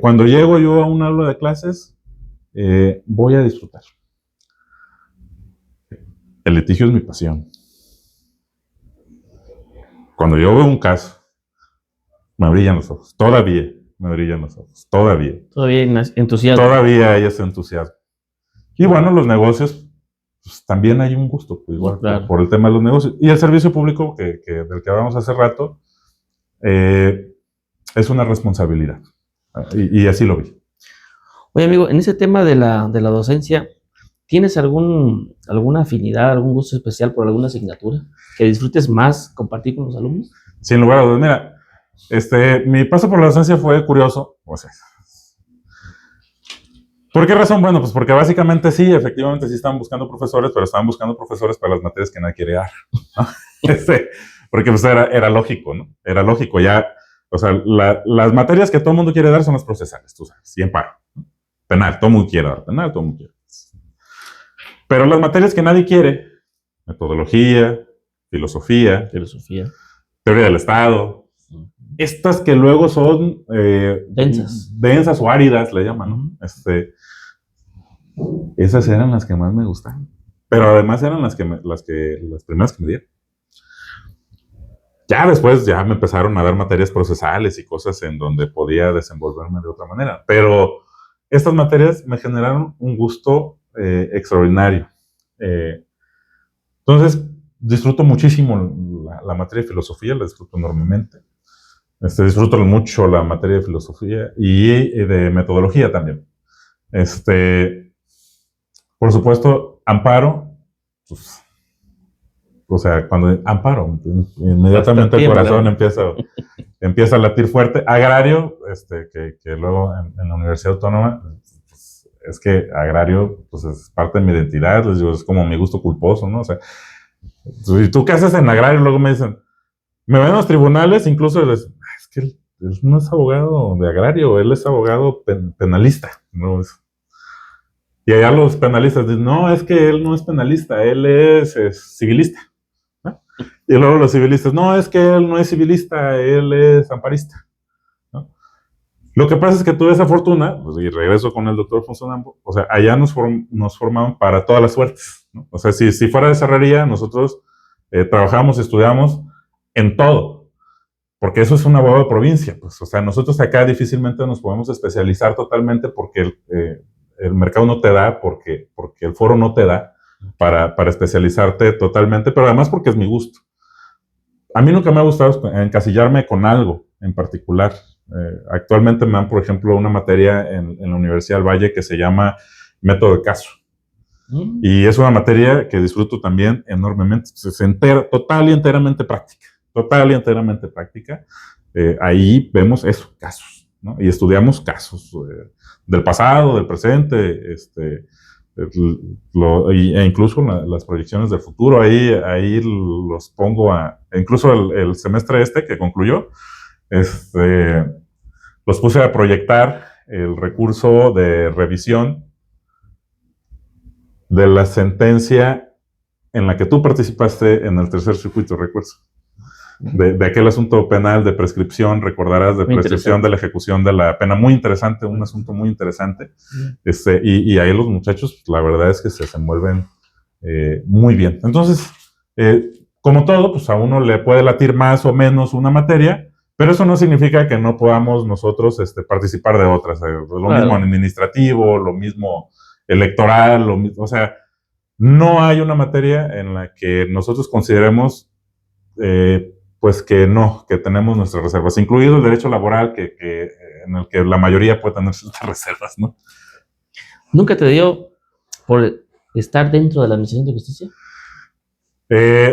Speaker 2: cuando llego yo a un aula de clases, voy a disfrutar. El litigio es mi pasión. Cuando yo veo un caso, me brillan los ojos. Todavía me brillan los ojos. Todavía hay
Speaker 1: entusiasmo.
Speaker 2: Todavía hay ese entusiasmo. Y bueno, los negocios, pues también hay un gusto, pues, igual, claro, por el tema de los negocios. Y el servicio público, del que hablamos hace rato, es una responsabilidad. Y así lo vi.
Speaker 1: Oye, amigo, en ese tema de la docencia, ¿tienes alguna afinidad, algún gusto especial por alguna asignatura que disfrutes más compartir con los alumnos?
Speaker 2: Sin lugar a dudas. Mira, mi paso por la docencia fue curioso. O sea, ¿por qué razón? Bueno, pues porque básicamente sí, efectivamente sí estaban buscando profesores, pero estaban buscando profesores para las materias que nadie quiere dar, ¿no? Porque pues era lógico, ¿no? Era lógico ya. O sea, las materias que todo el mundo quiere dar son las procesales, tú sabes, y amparo, ¿no? Penal, todo el mundo quiere dar penal, todo el mundo quiere. Pero las materias que nadie quiere, metodología, filosofía, teoría del Estado, estas que luego son densas o áridas, le llaman, ¿no? Esas eran las que más me gustaban. Pero además eran las primeras que me dieron. Ya después ya me empezaron a dar materias procesales y cosas en donde podía desenvolverme de otra manera. Pero estas materias me generaron un gusto extraordinario. Entonces, disfruto muchísimo la materia de filosofía, la disfruto enormemente. Disfruto mucho la materia de filosofía y de metodología también. Por supuesto, amparo, pues, o sea, cuando amparo, inmediatamente el corazón empieza a latir fuerte. Agrario, que luego en la Universidad Autónoma, pues, es que agrario, pues es parte de mi identidad, les digo, es como mi gusto culposo, ¿no? O sea, ¿y tú qué haces en agrario? Luego me dicen, me ven a los tribunales, incluso es que él no es abogado de agrario, él es abogado penalista, ¿no? Y allá los penalistas dicen, no, es que él no es penalista, él es civilista, ¿no? Y luego los civilistas, no, es que él no es civilista, él es amparista, ¿no? Lo que pasa es que tuve esa fortuna, pues, y regreso con el doctor Fonso, o sea, allá nos formaban para todas las suertes, ¿no? O sea, si fuera de cerrería, nosotros trabajamos, estudiamos en todo, porque eso es un abogado de provincia, pues, o sea, nosotros acá difícilmente nos podemos especializar totalmente porque el mercado no te da, porque el foro no te da para especializarte totalmente, pero además porque es mi gusto. A mí nunca me ha gustado encasillarme con algo en particular. Actualmente me dan, por ejemplo, una materia en la Universidad del Valle que se llama método de caso. Y es una materia que disfruto también enormemente. Es total y enteramente práctica. Total y enteramente práctica. Ahí vemos eso, casos, ¿no? Y estudiamos casos del pasado, del presente, e incluso las proyecciones del futuro. Ahí los pongo incluso el semestre que concluyó, los puse a proyectar el recurso de revisión de la sentencia en la que tú participaste en el tercer circuito, ¿recuerdas? De aquel asunto penal de prescripción, recordarás, de prescripción de la ejecución de la pena. Muy interesante, un asunto muy interesante. Y ahí los muchachos, la verdad es que se desenvuelven muy bien. Entonces, como todo, pues a uno le puede latir más o menos una materia, pero eso no significa que no podamos nosotros participar de otras. Lo mismo administrativo, lo mismo electoral, lo mismo, o sea, no hay una materia en la que nosotros consideremos pues que no, que tenemos nuestras reservas, incluido el derecho laboral, en el que la mayoría puede tener ciertas reservas, ¿no?
Speaker 1: ¿Nunca te dio por estar dentro de la Administración de Justicia?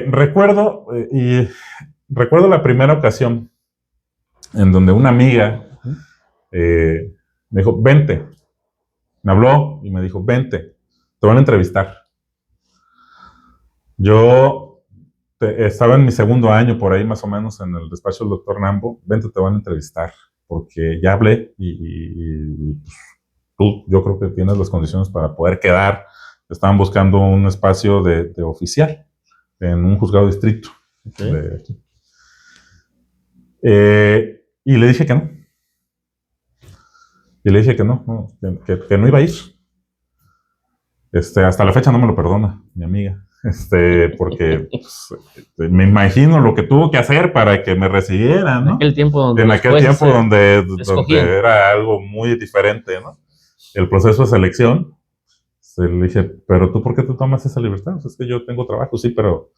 Speaker 2: Recuerdo la primera ocasión en donde una amiga me dijo, vente. Me habló y me dijo, vente, te van a entrevistar. Yo estaba en mi segundo año, por ahí más o menos, en el despacho del doctor Nambo. Vente, te van a entrevistar, porque ya hablé y tú, yo creo que tienes las condiciones para poder quedar. Estaban buscando un espacio de oficial en un juzgado de distrito. Okay. Y le dije que no. Y le dije que no, que no iba a ir. Hasta la fecha no me lo perdona, mi amiga. Porque pues, me imagino lo que tuvo que hacer para que me recibieran, ¿no?
Speaker 1: En aquel tiempo
Speaker 2: donde era algo muy diferente, ¿no? El proceso de selección. Le dije, pero tú, ¿por qué te tomas esa libertad? Pues es que yo tengo trabajo, sí, pero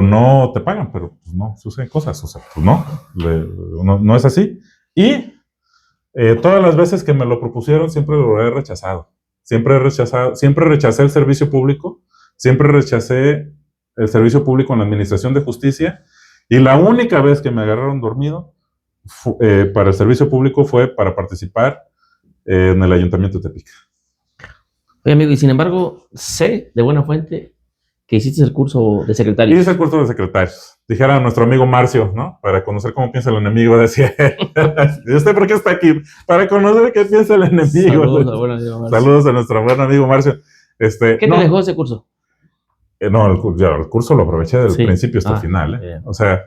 Speaker 2: no te pagan, pero pues no, suceden cosas, o sea, pues no es así. Y todas las veces que me lo propusieron, siempre lo he rechazado. Siempre rechacé el servicio público, siempre rechacé el servicio público en la Administración de Justicia, y la única vez que me agarraron dormido para el servicio público fue para participar en el Ayuntamiento de Tepic.
Speaker 1: Oye, amigo, y sin embargo, sé de buena fuente que hiciste el curso de secretarios.
Speaker 2: Hice el curso de secretarios. Dijera nuestro amigo Marcio, ¿no? Para conocer cómo piensa el enemigo, decía. ¿Y usted por qué está aquí? Para conocer qué piensa el enemigo. Saludos a nuestro buen amigo Marcio.
Speaker 1: ¿Qué te dejó ese curso?
Speaker 2: No, el curso lo aproveché del principio hasta el final. Bien. O sea,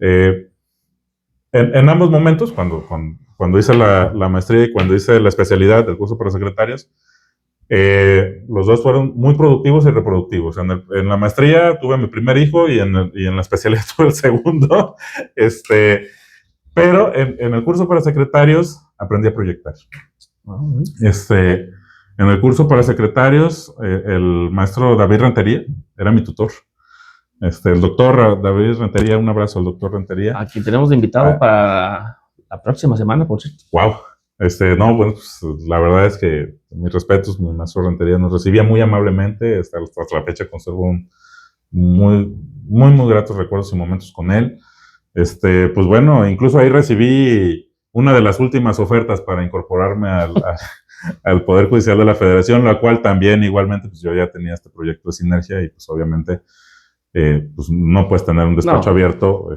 Speaker 2: en ambos momentos, cuando hice la maestría y cuando hice la especialidad del curso para secretarios, los dos fueron muy productivos y reproductivos. En la maestría tuve mi primer hijo y en la especialidad tuve el segundo. Pero en el curso para secretarios aprendí a proyectar. En el curso para secretarios, el maestro David Rentería era mi tutor. El doctor David Rentería, un abrazo al doctor Rentería.
Speaker 1: Aquí tenemos de invitado para la próxima semana, por cierto.
Speaker 2: ¡Wow! No, bueno, pues, la verdad es que mis respetos, mi maestro Rentería nos recibía muy amablemente. Hasta la fecha conservo muy gratos recuerdos y momentos con él. Pues bueno, incluso ahí recibí una de las últimas ofertas para incorporarme al Poder Judicial de la Federación, la cual también igualmente pues yo ya tenía este proyecto de sinergia y pues obviamente pues no puedes tener un despacho abierto,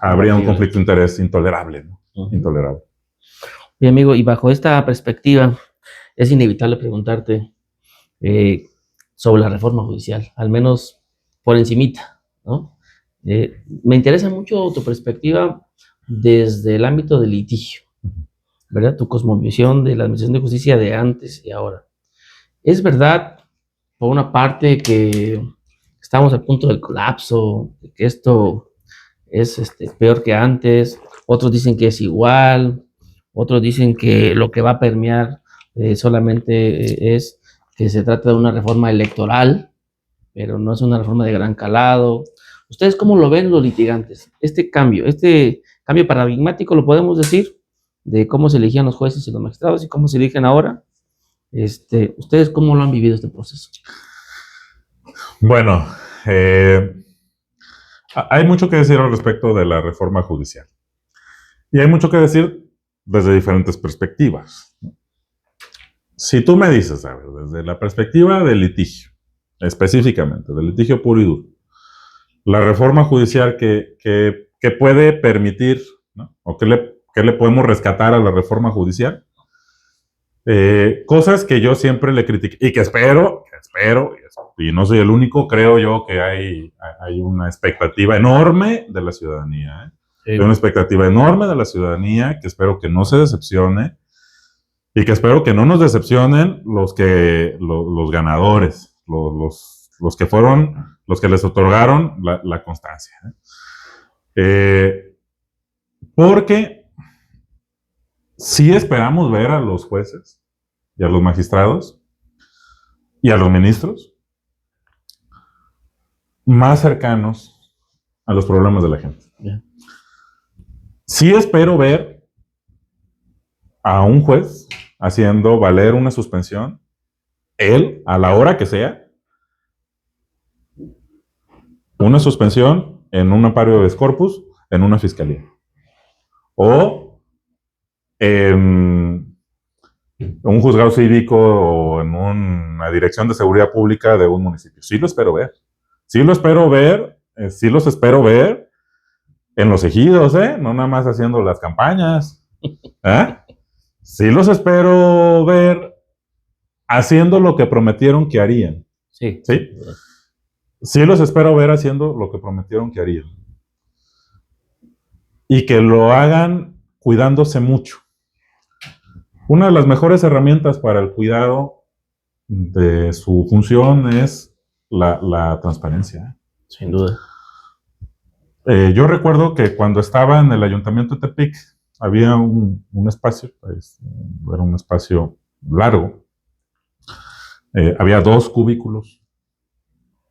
Speaker 2: habría un conflicto de interés intolerable, ¿no? Intolerable.
Speaker 1: Mi amigo, y bajo esta perspectiva es inevitable preguntarte sobre la reforma judicial, al menos por encimita, ¿no? Me interesa mucho tu perspectiva desde el ámbito del litigio, ¿verdad? Tu cosmovisión de la Administración de Justicia de antes y ahora. Es verdad, por una parte, que estamos al punto del colapso, que esto es peor que antes, otros dicen que es igual, otros dicen que lo que va a permear solamente es que se trata de una reforma electoral, pero no es una reforma de gran calado. ¿Ustedes cómo lo ven los litigantes? Este cambio paradigmático, lo podemos decir, de cómo se elegían los jueces y los magistrados y cómo se eligen ahora. ¿Ustedes cómo lo han vivido este proceso?
Speaker 2: Bueno, hay mucho que decir al respecto de la reforma judicial. Y hay mucho que decir desde diferentes perspectivas. Si tú me dices, a ver, desde la perspectiva del litigio, específicamente, del litigio puro y duro, la reforma judicial que puede permitir, ¿no? O qué le podemos rescatar a la reforma judicial, Cosas que yo siempre le critiqué y que espero, y no soy el único, creo yo que hay una expectativa enorme de la ciudadanía, ¿eh?
Speaker 1: Sí.
Speaker 2: Hay una expectativa enorme de la ciudadanía que espero que no se decepcione y que espero que no nos decepcionen los ganadores, los que fueron, los que les otorgaron la constancia, ¿eh? Porque sí esperamos ver a los jueces y a los magistrados y a los ministros más cercanos a los problemas de la gente.
Speaker 1: Yeah.
Speaker 2: Sí espero ver a un juez haciendo valer una suspensión, él, a la hora que sea, una suspensión en un amparo de habeas corpus en una fiscalía. O en un juzgado cívico o en una dirección de seguridad pública de un municipio. Sí lo espero ver. Sí lo espero ver. Sí los espero ver en los ejidos, no nada más haciendo las campañas. Sí los espero ver haciendo lo que prometieron que harían.
Speaker 1: Sí.
Speaker 2: ¿Sí? Sí los espero ver haciendo lo que prometieron que harían. Y que lo hagan cuidándose mucho. Una de las mejores herramientas para el cuidado de su función es la transparencia.
Speaker 1: Sin duda.
Speaker 2: Yo recuerdo que cuando estaba en el Ayuntamiento de Tepic había un espacio, era un espacio largo. Había 2 cubículos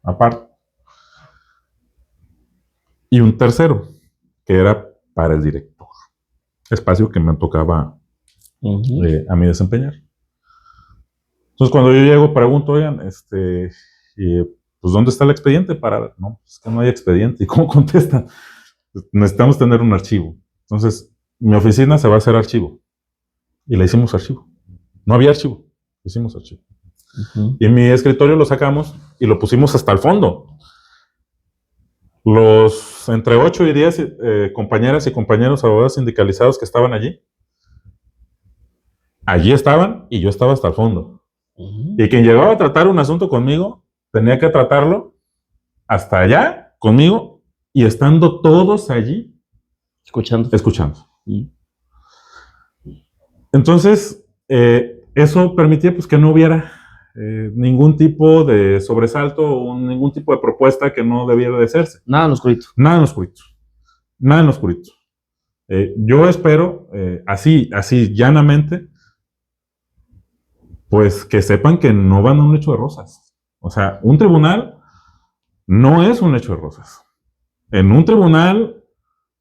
Speaker 2: aparte. Y un tercero, que era para el director. Espacio que me tocaba a mí desempeñar. Entonces, cuando yo llego, pregunto, oigan, pues, ¿dónde está el expediente? No, es que no hay expediente. ¿Y cómo contestan? Necesitamos tener un archivo. Entonces, mi oficina se va a hacer archivo. Y le hicimos archivo. No había archivo, hicimos archivo. Y en mi escritorio lo sacamos y lo pusimos hasta el fondo. Los entre 8 y 10 compañeras y compañeros abogados sindicalizados que estaban allí estaban y yo estaba hasta el fondo. Y quien llegaba a tratar un asunto conmigo tenía que tratarlo hasta allá conmigo y estando todos allí escuchando. Entonces, eso permitía pues que no hubiera ningún tipo de sobresalto o ningún tipo de propuesta que no debiera de hacerse.
Speaker 1: Nada en oscurito.
Speaker 2: Nada en oscurito. Nada en oscurito. Yo espero, así llanamente, pues que sepan que no van a un hecho de rosas. O sea, un tribunal no es un hecho de rosas. En un tribunal,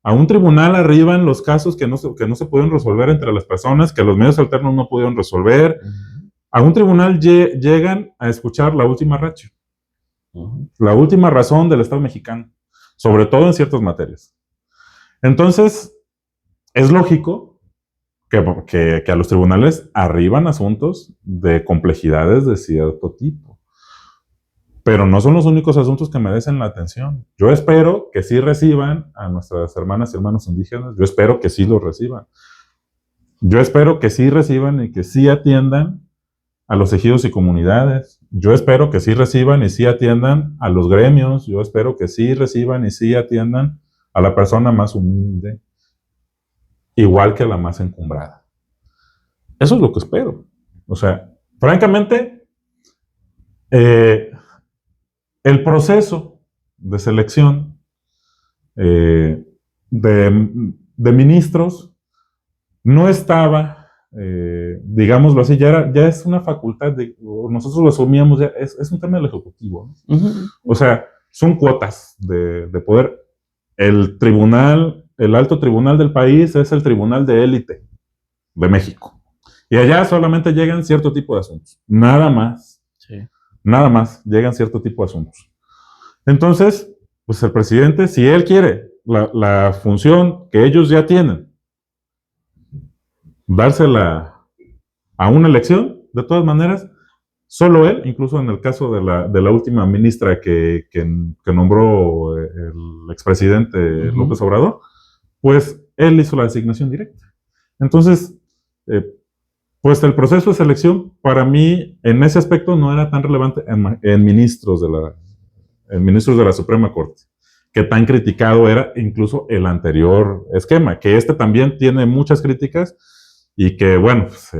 Speaker 2: a un tribunal arriban los casos que no se pueden resolver entre las personas, que los medios alternos no pudieron resolver. A un tribunal llegan a escuchar la última ratio, la última razón del Estado mexicano, sobre todo en ciertas materias. Entonces, es lógico que a los tribunales arriban asuntos de complejidades de cierto tipo. Pero no son los únicos asuntos que merecen la atención. Yo espero que sí reciban a nuestras hermanas y hermanos indígenas. Yo espero que sí los reciban. Yo espero que sí reciban y que sí atiendan a los ejidos y comunidades. Yo espero que sí reciban y sí atiendan a los gremios. Yo espero que sí reciban y sí atiendan a la persona más humilde, igual que a la más encumbrada. Eso es lo que espero. O sea, francamente, el proceso de selección de ministros no estaba, digámoslo así, ya es una facultad, nosotros lo asumíamos, ya es un tema del Ejecutivo, ¿no? O sea, son cuotas de poder. El alto tribunal del país es el tribunal de élite de México. Y allá solamente llegan cierto tipo de asuntos. Nada más.
Speaker 1: Sí.
Speaker 2: Nada más llegan cierto tipo de asuntos. Entonces, pues el presidente, si él quiere la función que ellos ya tienen, dársela a una elección, de todas maneras, solo él, incluso en el caso de la última ministra que nombró el expresidente López Obrador, pues él hizo la designación directa. Entonces, Pues el proceso de selección para mí en ese aspecto no era tan relevante en ministros de la Suprema Corte, que tan criticado era incluso el anterior esquema, que este también tiene muchas críticas y que, bueno, pues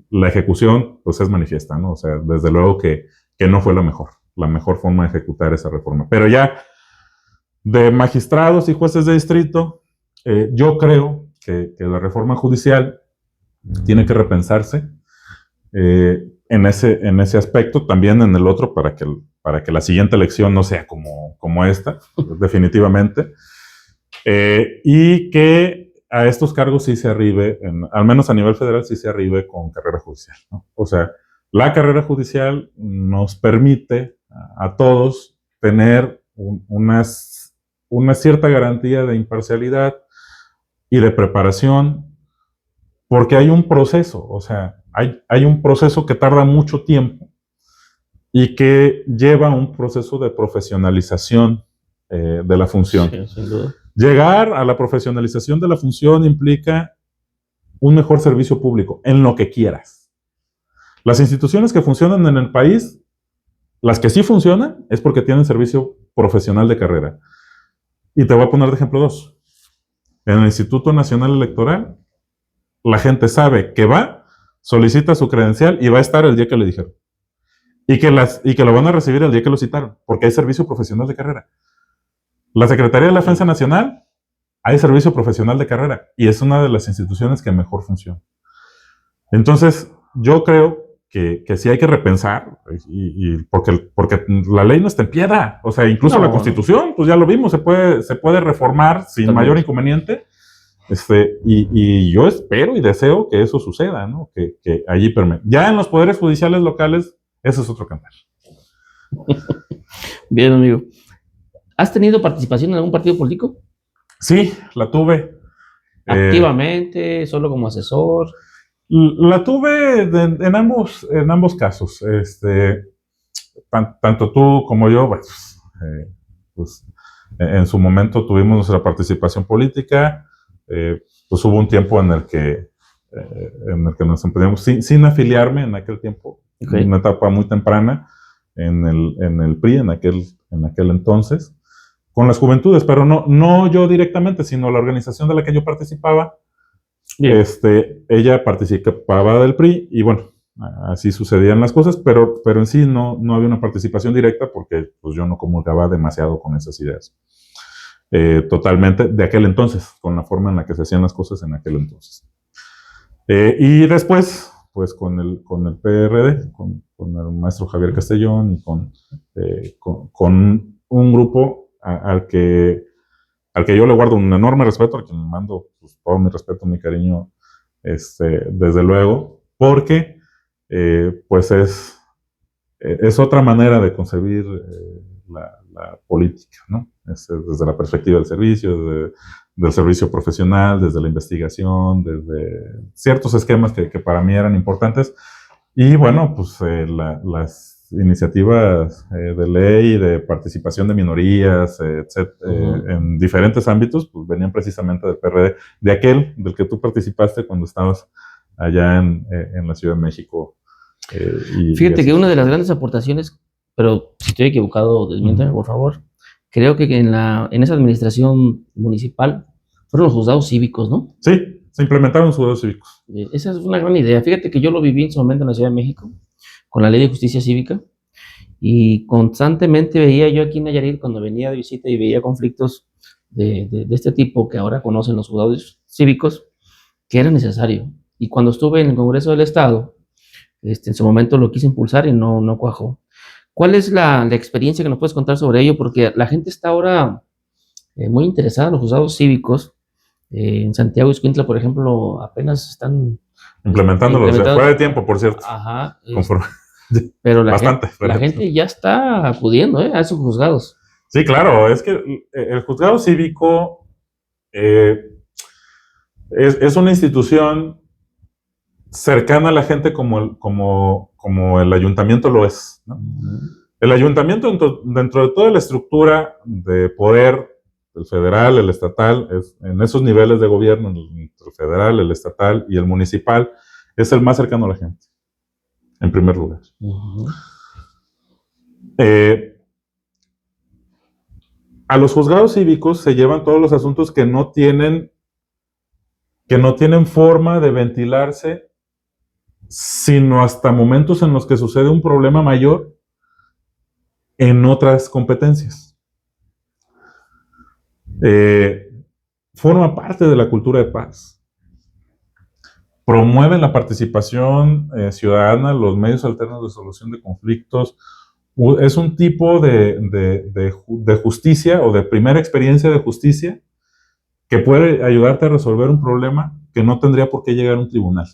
Speaker 2: la ejecución pues es manifiesta, ¿no? O sea, desde luego que no fue la mejor forma de ejecutar esa reforma. Pero ya de magistrados y jueces de distrito, yo creo que la reforma judicial tiene que repensarse en ese aspecto, también en el otro, para que la siguiente elección no sea como esta, definitivamente, y que a estos cargos sí se arribe, al menos a nivel federal, sí se arribe con carrera judicial, ¿no? O sea, la carrera judicial nos permite a todos tener una cierta garantía de imparcialidad y de preparación, porque hay un proceso, o sea, hay un proceso que tarda mucho tiempo y que lleva a un proceso de profesionalización de la función.
Speaker 1: Sí, sin duda.
Speaker 2: Llegar a la profesionalización de la función implica un mejor servicio público, en lo que quieras. Las instituciones que funcionan en el país, las que sí funcionan, es porque tienen servicio profesional de carrera. Y te voy a poner de ejemplo 2. En el Instituto Nacional Electoral, la gente sabe que va, solicita su credencial y va a estar el día que le dijeron. Y que lo van a recibir el día que lo citaron, porque hay servicio profesional de carrera. La Secretaría de la Defensa Nacional, hay servicio profesional de carrera, y es una de las instituciones que mejor funciona. Entonces, yo creo que sí hay que repensar, porque la ley no está en piedra. O sea, incluso la Constitución, pues ya lo vimos, se puede reformar sin mayor inconveniente. Y yo espero y deseo que eso suceda, ¿no? Que allí permee. Ya en los poderes judiciales locales, eso es otro cantar.
Speaker 1: Bien, amigo. ¿Has tenido participación en algún partido político?
Speaker 2: Sí, la tuve.
Speaker 1: ¿Activamente? ¿Solo como asesor?
Speaker 2: La tuve en ambos casos. Tanto tú como yo, pues en su momento tuvimos nuestra participación política. Pues hubo un tiempo en el que nos empeñamos sin afiliarme en aquel tiempo, una etapa muy temprana en el PRI en aquel entonces, con las juventudes, pero no yo directamente, sino la organización de la que yo participaba. Bien. Ella participaba del PRI y bueno, así sucedían las cosas, pero en sí no había una participación directa porque pues, yo no comulgaba demasiado con esas ideas. Totalmente de aquel entonces, con la forma en la que se hacían las cosas en aquel entonces. Y después, pues con el PRD, con el maestro Javier Castellón y con un grupo al que yo le guardo un enorme respeto, al que me mando pues, todo mi respeto, mi cariño, desde luego, porque pues es otra manera de concebir la política, ¿no? Desde la perspectiva del servicio, del servicio profesional, desde la investigación, desde ciertos esquemas que para mí eran importantes. Y bueno, pues las iniciativas de ley, de participación de minorías, en diferentes ámbitos, pues venían precisamente del PRD, del que tú participaste cuando estabas allá en la Ciudad de México.
Speaker 1: Fíjate que una de las grandes aportaciones, pero si estoy equivocado, desmiéntame por favor, creo que en esa administración municipal fueron los juzgados cívicos, ¿no?
Speaker 2: Sí, se implementaron los juzgados cívicos.
Speaker 1: Esa es una gran idea. Fíjate que yo lo viví en su momento en la Ciudad de México, con la Ley de Justicia Cívica, y constantemente veía yo aquí en Nayarit, cuando venía de visita y veía conflictos de este tipo que ahora conocen los juzgados cívicos, que era necesario. Y cuando estuve en el Congreso del Estado, en su momento lo quise impulsar y no cuajó. ¿Cuál es la experiencia que nos puedes contar sobre ello? Porque la gente está ahora muy interesada en los juzgados cívicos. En Santiago Ixcuintla, por ejemplo, apenas están
Speaker 2: implementándolos. Fuera de tiempo, por cierto.
Speaker 1: Ajá. Pero la gente ya está acudiendo a esos juzgados.
Speaker 2: Sí, claro. Es que el juzgado cívico es una institución cercana a la gente como el ayuntamiento lo es, ¿no? El ayuntamiento dentro de toda la estructura de poder, el federal, el estatal, en esos niveles de gobierno, el federal, el estatal y el municipal, es el más cercano a la gente, en primer lugar.
Speaker 1: Ujú.
Speaker 2: A los juzgados cívicos se llevan todos los asuntos que no tienen forma de ventilarse, sino hasta momentos en los que sucede un problema mayor en otras competencias. Forma parte de la cultura de paz. Promueven la participación ciudadana, los medios alternos de solución de conflictos. Es un tipo de justicia o de primera experiencia de justicia que puede ayudarte a resolver un problema que no tendría por qué llegar a un tribunal.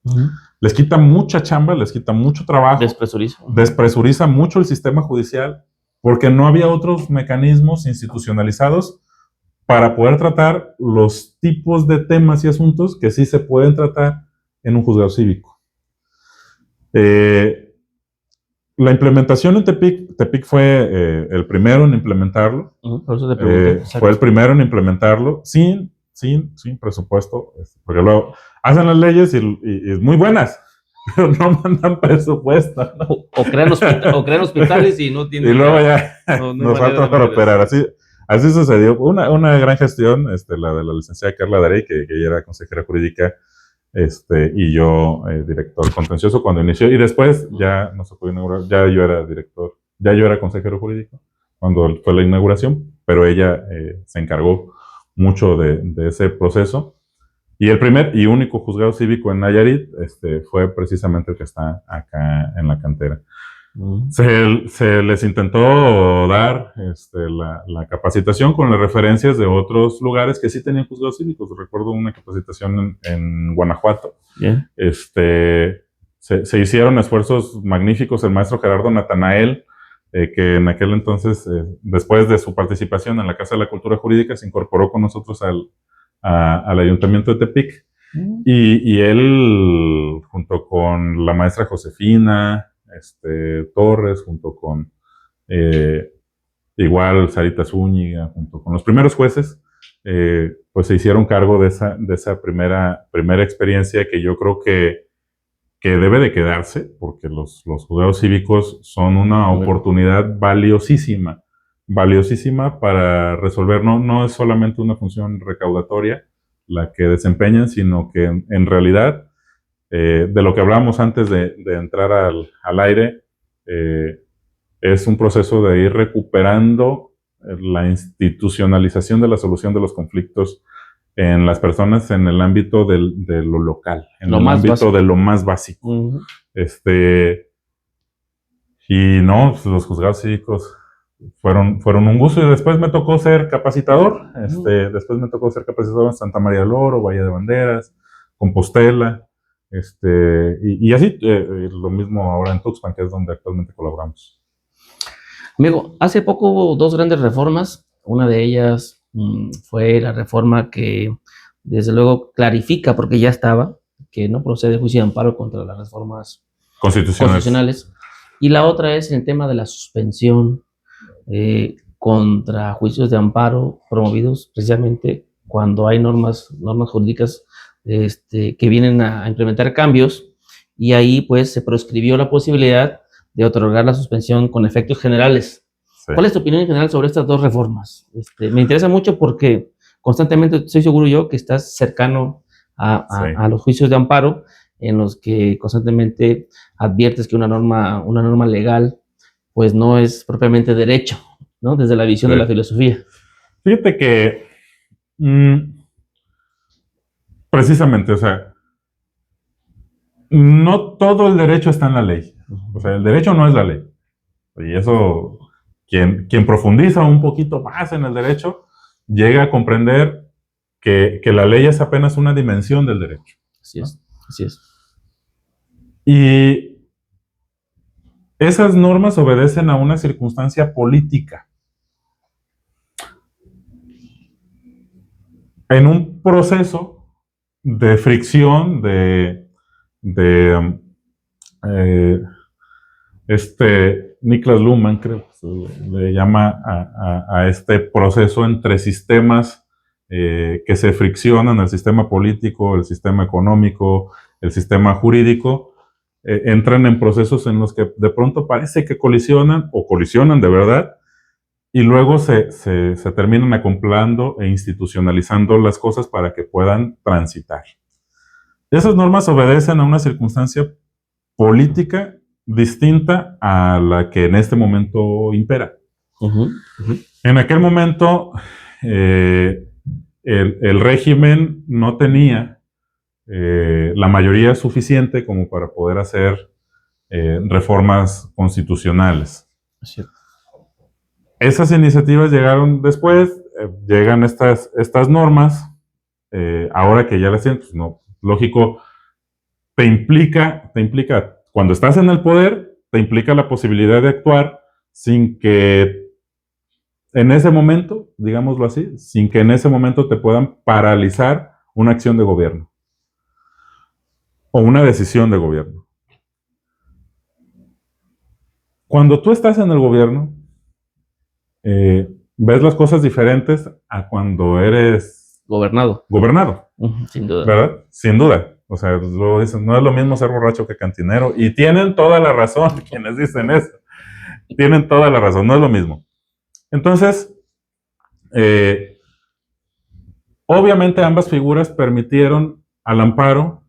Speaker 1: Ujú.
Speaker 2: Les quita mucha chamba, les quita mucho trabajo, despresuriza mucho el sistema judicial, porque no había otros mecanismos institucionalizados para poder tratar los tipos de temas y asuntos que sí se pueden tratar en un juzgado cívico. La implementación en Tepic fue el primero en implementarlo.
Speaker 1: Por eso te pregunté.
Speaker 2: Fue el primero en implementarlo sin presupuesto, porque luego hacen las leyes y muy buenas, pero no mandan presupuesto, ¿no?
Speaker 1: O crean hospitales y no tienen.
Speaker 2: Y luego ya nos falta para operar. Así sucedió. Una gran gestión, la de la licenciada Carla Darey, que ella era consejera jurídica, y yo director contencioso cuando inició, y después ya no se pudo inaugurar, ya yo era director, ya yo era consejero jurídico cuando fue la inauguración, pero ella se encargó mucho de ese proceso. Y el primer y único juzgado cívico en Nayarit fue precisamente el que está acá en la cantera. Se les intentó dar la capacitación con las referencias de otros lugares que sí tenían juzgados cívicos. Recuerdo una capacitación en Guanajuato.
Speaker 1: Yeah.
Speaker 2: Se hicieron esfuerzos magníficos. El maestro Gerardo Natanael, que en aquel entonces, después de su participación en la Casa de la Cultura Jurídica, se incorporó con nosotros al Ayuntamiento de Tepic. Y él, junto con la maestra Josefina Torres, junto con igual Sarita Zúñiga, junto con los primeros jueces, pues se hicieron cargo de esa primera experiencia, que yo creo que debe de quedarse, porque los juzgados cívicos son una oportunidad valiosísima para resolver. No es solamente una función recaudatoria la que desempeñan, sino que en realidad, de lo que hablábamos antes de entrar al aire, es un proceso de ir recuperando la institucionalización de la solución de los conflictos en las personas en el ámbito de lo local, en el ámbito de lo más básico.
Speaker 1: Uh-huh.
Speaker 2: Y no, los juzgados cívicos fueron un gusto, y después me tocó ser capacitador. Después me tocó ser capacitador en Santa María del Oro, Valle de Banderas, Compostela, y así, lo mismo ahora en Tuxpan, que es donde actualmente colaboramos.
Speaker 1: Amigo, hace poco hubo dos grandes reformas. Una de ellas fue la reforma que, desde luego, clarifica, porque ya estaba, que no procede juicio de amparo contra las reformas constitucionales. Y la otra es el tema de la suspensión contra juicios de amparo promovidos precisamente cuando hay normas jurídicas que vienen a implementar cambios, y ahí pues se proscribió la posibilidad de otorgar la suspensión con efectos generales. Sí. ¿Cuál es tu opinión en general sobre estas dos reformas? Me interesa mucho porque constantemente estoy seguro yo que estás cercano a los juicios de amparo, en los que constantemente adviertes que una norma legal pues no es propiamente derecho, ¿no? Desde la visión de la filosofía.
Speaker 2: Fíjate que precisamente, o sea, no todo el derecho está en la ley. O sea, el derecho no es la ley. Y eso, quien profundiza un poquito más en el derecho, llega a comprender que la ley es apenas una dimensión del derecho.
Speaker 1: Así es, así es.
Speaker 2: Y esas normas obedecen a una circunstancia política. En un proceso de fricción, Niklas Luhmann, creo, le llama a este proceso entre sistemas que se friccionan, el sistema político, el sistema económico, el sistema jurídico, entran en procesos en los que de pronto parece que colisionan o colisionan de verdad, y luego se terminan acoplando e institucionalizando las cosas para que puedan transitar. Esas normas obedecen a una circunstancia política distinta a la que en este momento impera. En aquel momento, el régimen no tenía la mayoría suficiente como para poder hacer reformas constitucionales.
Speaker 1: Es cierto.
Speaker 2: Esas iniciativas llegaron después, llegan estas normas, ahora que ya las tienen, pues no, lógico, te implica, cuando estás en el poder, te implica la posibilidad de actuar sin que en ese momento, digámoslo así, sin que en ese momento te puedan paralizar una acción de gobierno o una decisión de gobierno. Cuando tú estás en el gobierno, ves las cosas diferentes a cuando eres
Speaker 1: gobernado.
Speaker 2: Sin duda. ¿Verdad? Sin duda. O sea, lo dicen, no es lo mismo ser borracho que cantinero. Y tienen toda la razón quienes dicen eso. Tienen toda la razón, no es lo mismo. Entonces, obviamente ambas figuras permitieron al amparo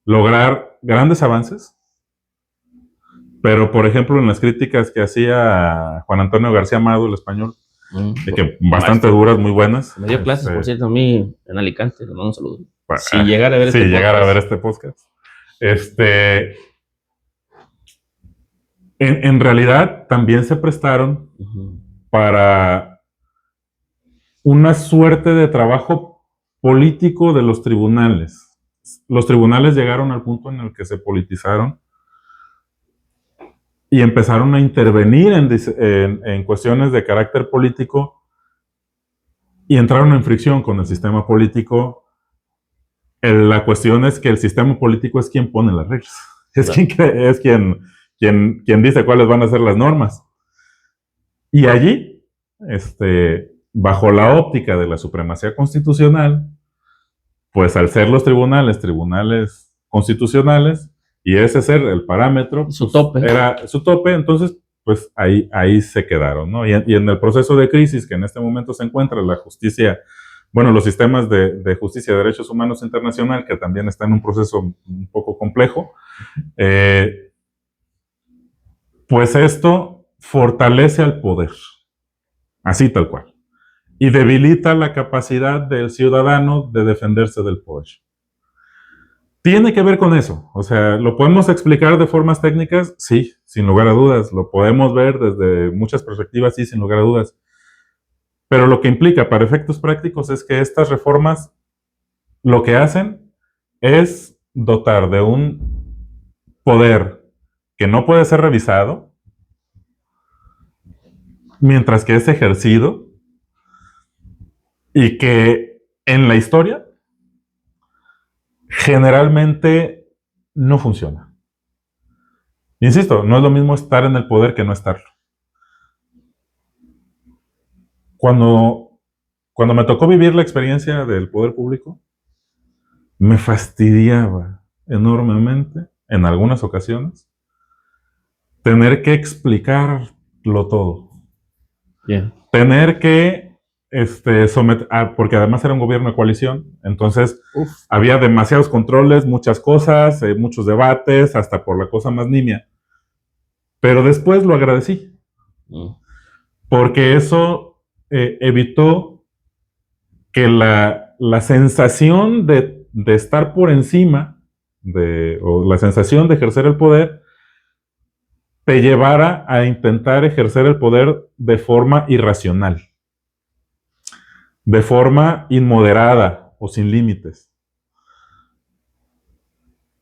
Speaker 2: lograr grandes avances. Pero, por ejemplo, en las críticas que hacía Juan Antonio García Amado, el español, que bastante duras, muy buenas.
Speaker 1: Me dio clases, por cierto, a mí en Alicante, le mando un saludo. Si llegara a ver
Speaker 2: este podcast. En realidad, también se prestaron para una suerte de trabajo político de los tribunales. Los tribunales llegaron al punto en el que se politizaron y empezaron a intervenir en cuestiones de carácter político y entraron en fricción con el sistema político. La cuestión es que el sistema político es quien pone las reglas, es quien dice cuáles van a ser las normas. Y allí, bajo la óptica de la supremacía constitucional, pues al ser los tribunales constitucionales, y ese ser el parámetro,
Speaker 1: su tope.
Speaker 2: Era su tope, entonces pues ahí se quedaron, ¿no? Y en el proceso de crisis que en este momento se encuentra la justicia, bueno, los sistemas de justicia y derechos humanos internacional, que también está en un proceso un poco complejo, pues esto fortalece al poder, así tal cual, y debilita la capacidad del ciudadano de defenderse del poder. Tiene que ver con eso, o sea, ¿lo podemos explicar de formas técnicas? Sí, sin lugar a dudas, lo podemos ver desde muchas perspectivas, sí, sin lugar a dudas. Pero lo que implica para efectos prácticos es que estas reformas lo que hacen es dotar de un poder que no puede ser revisado mientras que es ejercido y que en la historia generalmente no funciona. Insisto, no es lo mismo estar en el poder que no estarlo. Cuando me tocó vivir la experiencia del poder público, me fastidiaba enormemente, en algunas ocasiones, tener que explicarlo todo.
Speaker 1: Yeah.
Speaker 2: Tener que porque además era un gobierno de coalición, entonces había demasiados controles, muchas cosas, muchos debates, hasta por la cosa más nimia. Pero después lo agradecí, porque eso evitó que la sensación de estar por encima, o la sensación de ejercer el poder, te llevara a intentar ejercer el poder de forma irracional, de forma inmoderada o sin límites.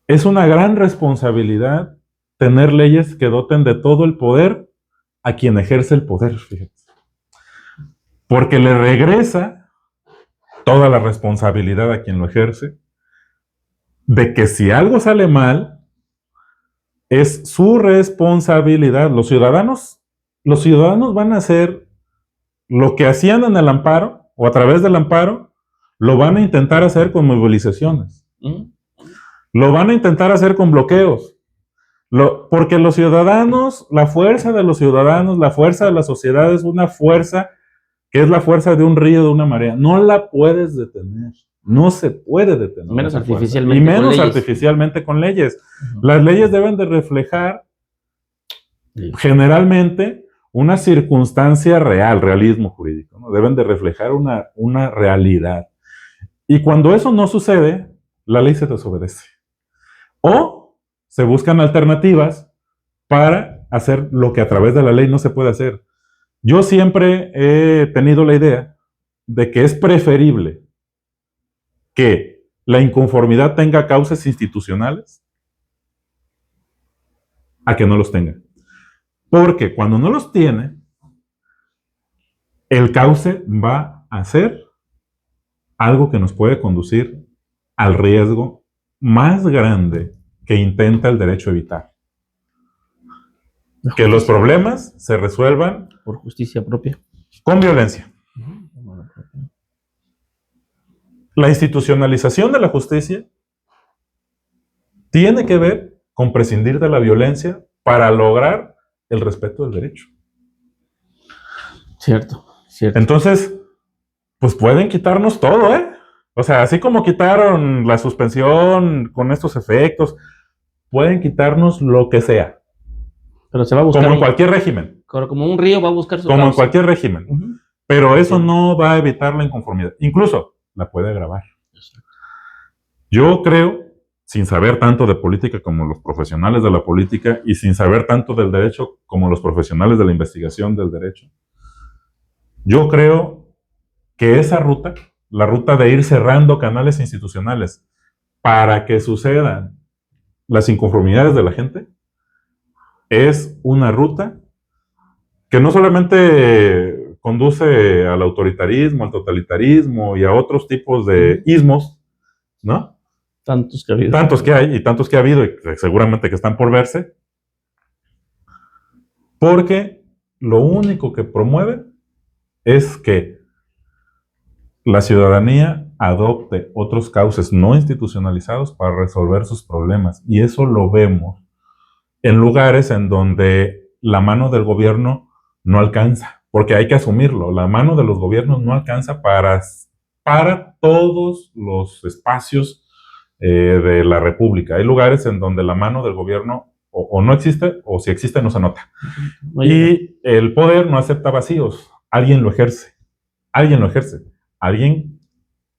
Speaker 2: Es una gran responsabilidad tener leyes que doten de todo el poder a quien ejerce el poder, fíjate. Porque le regresa toda la responsabilidad a quien lo ejerce, de que si algo sale mal, es su responsabilidad. Los ciudadanos van a hacer lo que hacían en el amparo, o a través del amparo, lo van a intentar hacer con movilizaciones. Lo van a intentar hacer con bloqueos. Porque los ciudadanos, la fuerza de los ciudadanos, la fuerza de la sociedad es una fuerza que es la fuerza de un río, de una marea. No la puedes detener. No se puede detener.
Speaker 1: Menos
Speaker 2: esa fuerza.
Speaker 1: artificialmente.
Speaker 2: Y menos
Speaker 1: con leyes.
Speaker 2: artificialmente con leyes. Las leyes deben de reflejar generalmente una circunstancia real, realismo jurídico, ¿no? Deben de reflejar una realidad. Y cuando eso no sucede, la ley se desobedece. O se buscan alternativas para hacer lo que a través de la ley no se puede hacer. Yo siempre he tenido la idea de que es preferible que la inconformidad tenga causas institucionales a que no los tenga. Porque cuando no los tiene, el cauce va a ser algo que nos puede conducir al riesgo más grande que intenta el derecho evitar. Que los problemas se resuelvan
Speaker 1: por justicia propia.
Speaker 2: Con violencia. La institucionalización de la justicia tiene que ver con prescindir de la violencia para lograr el respeto del derecho.
Speaker 1: Cierto, cierto.
Speaker 2: Entonces, pues pueden quitarnos todo, ¿eh? O sea, así como quitaron la suspensión con estos efectos, pueden quitarnos lo que sea.
Speaker 1: Pero se va a buscar.
Speaker 2: Como en cualquier régimen.
Speaker 1: Como un río va a buscar su
Speaker 2: Como
Speaker 1: causa.
Speaker 2: en cualquier régimen. Pero eso no va a evitar la inconformidad. Incluso la puede agravar. Yo creo, sin saber tanto de política como los profesionales de la política y sin saber tanto del derecho como los profesionales de la investigación del derecho, yo creo que esa ruta, la ruta de ir cerrando canales institucionales para que sucedan las inconformidades de la gente, es una ruta que no solamente conduce al autoritarismo, al totalitarismo y a otros tipos de ismos, ¿no?
Speaker 1: Tantos que ha habido.
Speaker 2: Tantos que hay y tantos que ha habido y seguramente que están por verse, porque lo único que promueve es que la ciudadanía adopte otros cauces no institucionalizados para resolver sus problemas. Y eso lo vemos en lugares en donde la mano del gobierno no alcanza, porque hay que asumirlo, la mano de los gobiernos no alcanza para todos los espacios de la República. Hay lugares en donde la mano del gobierno o no existe, o si existe no se nota. Y el poder no acepta vacíos, alguien lo ejerce, alguien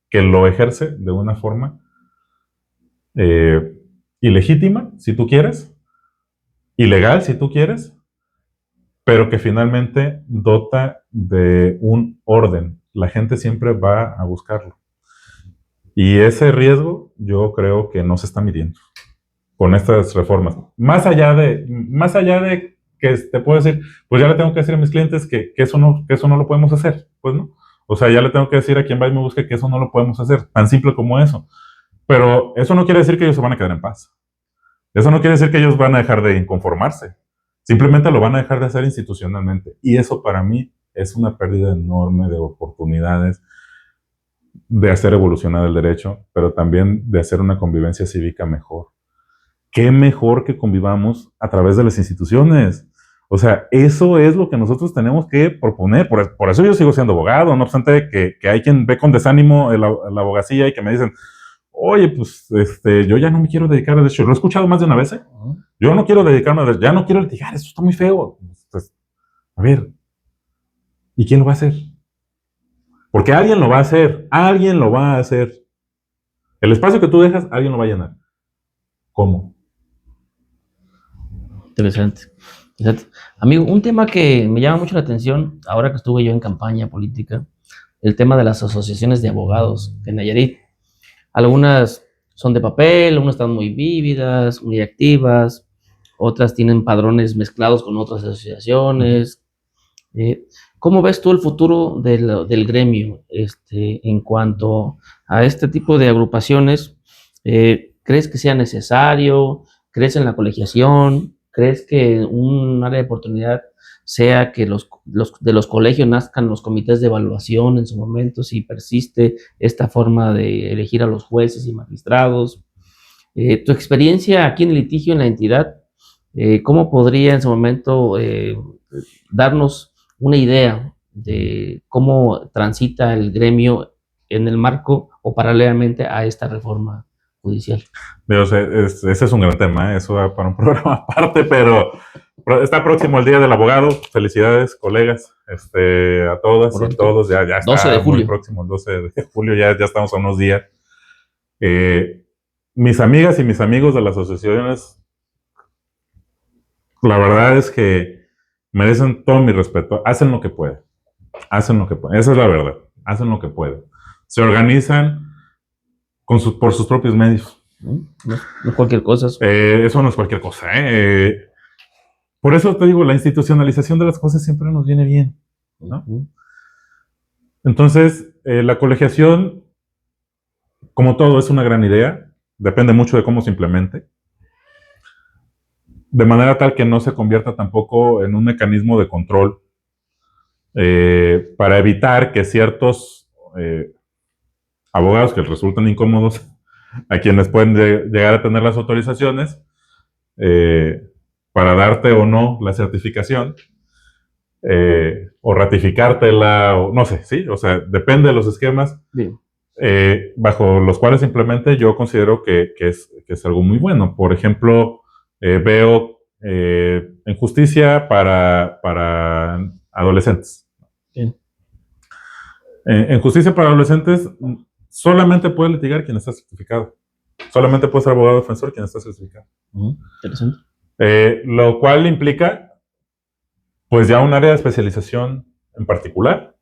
Speaker 2: que lo ejerce de una forma ilegítima, si tú quieres, ilegal, si tú quieres, pero que finalmente dota de un orden. La gente siempre va a buscarlo. Y ese riesgo yo creo que no se está midiendo con estas reformas. Más allá de que te puedo decir, pues ya le tengo que decir a mis clientes que eso no lo podemos hacer, pues no. O sea, ya le tengo que decir a quien va y me busque que eso no lo podemos hacer, tan simple como eso. Pero eso no quiere decir que ellos se van a quedar en paz. Eso no quiere decir que ellos van a dejar de inconformarse. Simplemente lo van a dejar de hacer institucionalmente. Y eso para mí es una pérdida enorme de oportunidades de hacer evolucionar el derecho, pero también de hacer una convivencia cívica mejor. ¿Qué mejor que convivamos a través de las instituciones? O sea, eso es lo que nosotros tenemos que proponer. Por eso yo sigo siendo abogado, no obstante que hay quien ve con desánimo la abogacía y que me dicen, oye, pues yo ya no me quiero dedicar a derecho. Lo he escuchado más de una vez, ¿eh? Yo no quiero dedicarme a derecho, ya no quiero litigar, eso está muy feo. Pues, a ver, ¿y quién lo va a hacer? Porque alguien lo va a hacer, alguien lo va a hacer. El espacio que tú dejas, alguien lo va a llenar. ¿Cómo?
Speaker 1: Interesante. Amigo, un tema que me llama mucho la atención, ahora que estuve yo en campaña política, el tema de las asociaciones de abogados en Nayarit. Algunas son de papel, algunas están muy vívidas, muy activas, otras tienen padrones mezclados con otras asociaciones. ¿Cómo ves tú el futuro del gremio en cuanto a este tipo de agrupaciones? ¿Crees que sea necesario? ¿Crees en la colegiación? ¿Crees que un área de oportunidad sea que de los colegios nazcan los comités de evaluación en su momento, si persiste esta forma de elegir a los jueces y magistrados? Tu experiencia aquí en el litigio en la entidad, ¿cómo podría en su momento darnos una idea de cómo transita el gremio en el marco o paralelamente a esta reforma judicial?
Speaker 2: Ese es un gran tema, eso va para un programa aparte, pero está próximo el Día del Abogado. Felicidades, colegas, a todas y
Speaker 1: Correcto.
Speaker 2: todos. Ya
Speaker 1: 12
Speaker 2: está
Speaker 1: de julio.
Speaker 2: muy próximo el 12 de julio, ya estamos a unos días. Mis amigas y mis amigos de las asociaciones, la verdad es que merecen todo mi respeto. Hacen lo que pueden. Hacen lo que pueden. Esa es la verdad. Hacen lo que pueden. Se organizan por sus propios medios.
Speaker 1: No es cualquier cosa.
Speaker 2: Eso no es cualquier cosa. Por eso te digo, la institucionalización de las cosas siempre nos viene bien, ¿no? Entonces, la colegiación, como todo, es una gran idea. Depende mucho de cómo se implemente. De manera tal que no se convierta tampoco en un mecanismo de control para evitar que ciertos abogados que resultan incómodos a quienes pueden llegar a tener las autorizaciones para darte o no la certificación o ratificártela, o no sé, sí, o sea, depende de los esquemas bajo los cuales simplemente yo considero que es algo muy bueno. Por ejemplo, veo en justicia para adolescentes. En justicia para adolescentes solamente puede litigar quien está certificado. Solamente puede ser abogado defensor quien está certificado.
Speaker 1: Interesante.
Speaker 2: Lo cual implica, pues, ya un área de especialización en particular,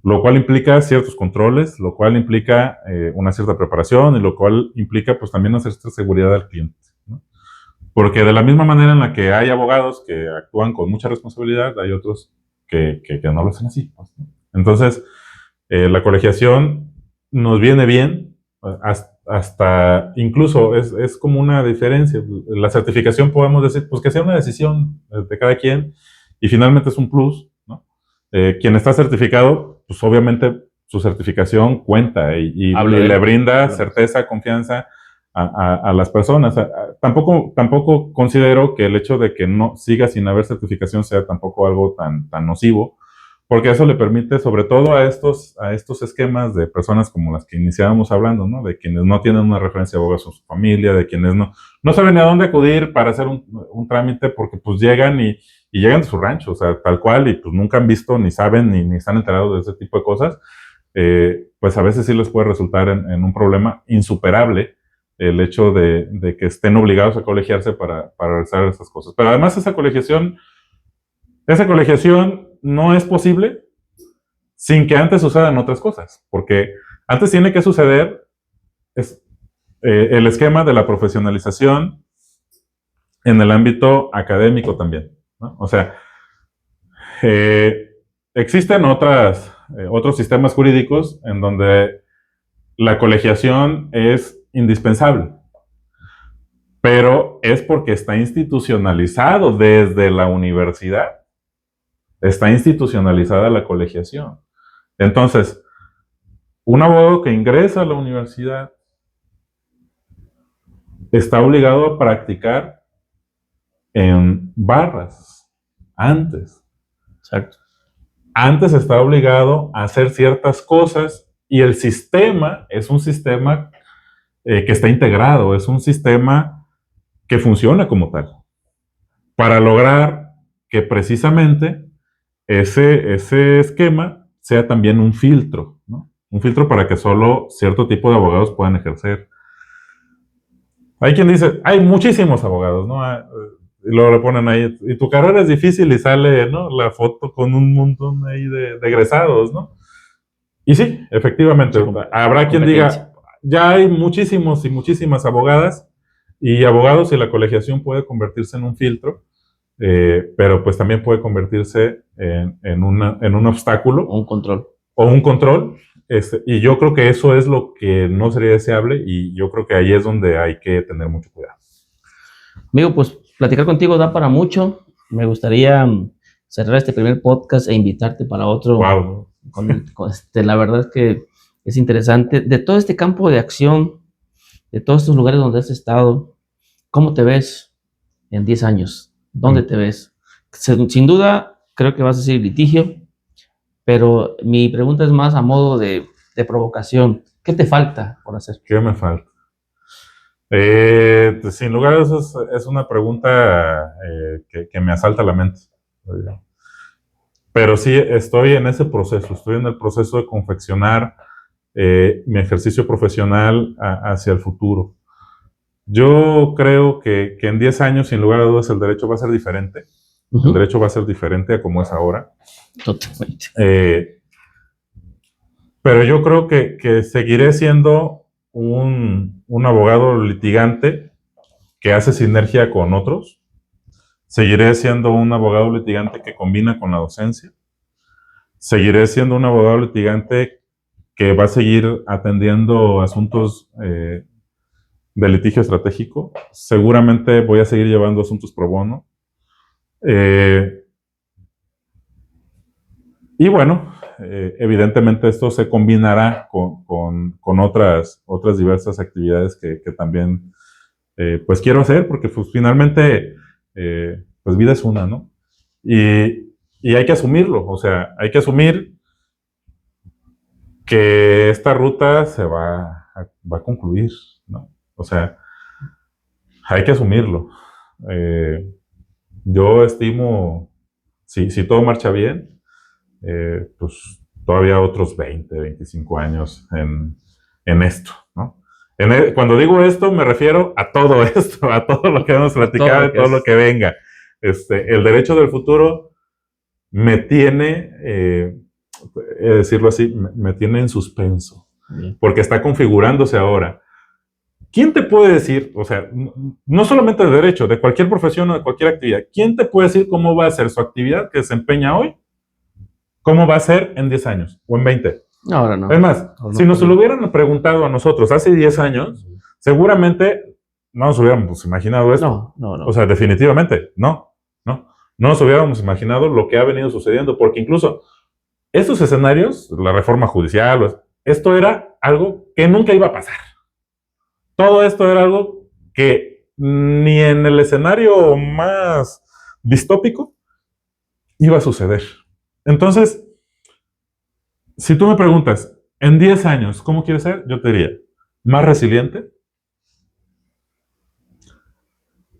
Speaker 2: lo cual implica ciertos controles, lo cual implica una cierta preparación y lo cual implica, pues, también una cierta seguridad al cliente, ¿no? Porque de la misma manera en la que hay abogados que actúan con mucha responsabilidad, hay otros que no lo hacen así, pues, ¿no? Entonces, la colegiación nos viene bien, hasta incluso es como una diferencia. La certificación podemos decir, pues, que sea una decisión de cada quien y finalmente es un plus, ¿no? Quien está certificado, pues obviamente su certificación cuenta y le brinda certeza, confianza a las personas. Tampoco considero que el hecho de que no siga sin haber certificación sea tampoco algo tan nocivo, porque eso le permite, sobre todo a estos esquemas de personas como las que iniciábamos hablando, ¿no? De quienes no tienen una referencia de abogados en su familia, de quienes no saben ni a dónde acudir para hacer un trámite, porque pues llegan y llegan de su rancho, o sea, tal cual, y pues nunca han visto, ni saben, ni están enterados de ese tipo de cosas. Pues a veces sí les puede resultar en un problema insuperable el hecho de que estén obligados a colegiarse para realizar esas cosas. Pero además esa colegiación no es posible sin que antes sucedan otras cosas, porque antes tiene que suceder el esquema de la profesionalización en el ámbito académico también, ¿no? O sea, existen otros sistemas jurídicos en donde la colegiación es indispensable, pero es porque está institucionalizado desde la universidad. Está institucionalizada la colegiación. Entonces, un abogado que ingresa a la universidad está obligado a practicar en barras antes.
Speaker 1: Exacto.
Speaker 2: Antes está obligado a hacer ciertas cosas y el sistema es un sistema que está integrado, es un sistema que funciona como tal, para lograr que precisamente ese esquema sea también un filtro, ¿no? Un filtro para que solo cierto tipo de abogados puedan ejercer. Hay quien dice, hay muchísimos abogados, ¿no? Y luego le ponen ahí, y tu carrera es difícil y sale, ¿no? La foto con un montón ahí de egresados, ¿no? Y sí, efectivamente, sí, habrá quien diga, ya hay muchísimos y muchísimas abogadas y abogados y la colegiación puede convertirse en un filtro, pero pues también puede convertirse en un obstáculo.
Speaker 1: O un control.
Speaker 2: O un control. Y yo creo que eso es lo que no sería deseable y yo creo que ahí es donde hay que tener mucho cuidado.
Speaker 1: Amigo, pues platicar contigo da para mucho. Me gustaría cerrar este primer podcast e invitarte para otro.
Speaker 2: Wow.
Speaker 1: La verdad es que es interesante. De todo este campo de acción de todos estos lugares donde has estado, ¿cómo te ves en 10 años? ¿Dónde te ves? Sin duda, creo que vas a decir litigio, pero mi pregunta es más a modo de provocación. ¿Qué te falta por hacer?
Speaker 2: ¿Qué me falta? Sin lugar a eso es una pregunta que me asalta la mente. Pero sí, estoy en ese proceso, estoy en el proceso de confeccionar mi ejercicio profesional hacia el futuro. Yo creo que en 10 años, sin lugar a dudas, el derecho va a ser diferente. El derecho va a ser diferente a como es ahora.
Speaker 1: Totalmente.
Speaker 2: Pero yo creo que seguiré siendo un abogado litigante que hace sinergia con otros. Seguiré siendo un abogado litigante que combina con la docencia. Seguiré siendo un abogado litigante que va a seguir atendiendo asuntos de litigio estratégico. Seguramente voy a seguir llevando asuntos pro bono. Y bueno, evidentemente esto se combinará con otras diversas actividades que también pues quiero hacer, porque pues finalmente pues vida es una, ¿no? Y hay que asumirlo, o sea, hay que asumir que esta ruta se va a concluir, ¿no? O sea, hay que asumirlo. Yo estimo, si todo marcha bien, pues todavía otros 20, 25 años en esto, ¿no? Cuando digo esto, me refiero a todo esto, a todo lo que hemos platicado y todo lo que venga. El derecho del futuro me tiene, decirlo así, me tiene en suspenso, porque está configurándose ahora. ¿Quién te puede decir, o sea, no solamente de derecho, de cualquier profesión o de cualquier actividad, quién te puede decir cómo va a ser su actividad que desempeña hoy? ¿Cómo va a ser en 10 años o en 20?
Speaker 1: No, ahora no.
Speaker 2: Es más, si nos lo hubieran preguntado a nosotros hace 10 años, seguramente no nos hubiéramos imaginado esto.
Speaker 1: No.
Speaker 2: O sea, definitivamente, no nos hubiéramos imaginado lo que ha venido sucediendo, porque incluso estos escenarios, la reforma judicial, esto era algo que nunca iba a pasar. Todo esto era algo que ni en el escenario más distópico iba a suceder. Entonces, si tú me preguntas, en 10 años, ¿cómo quieres ser? Yo te diría, más resiliente,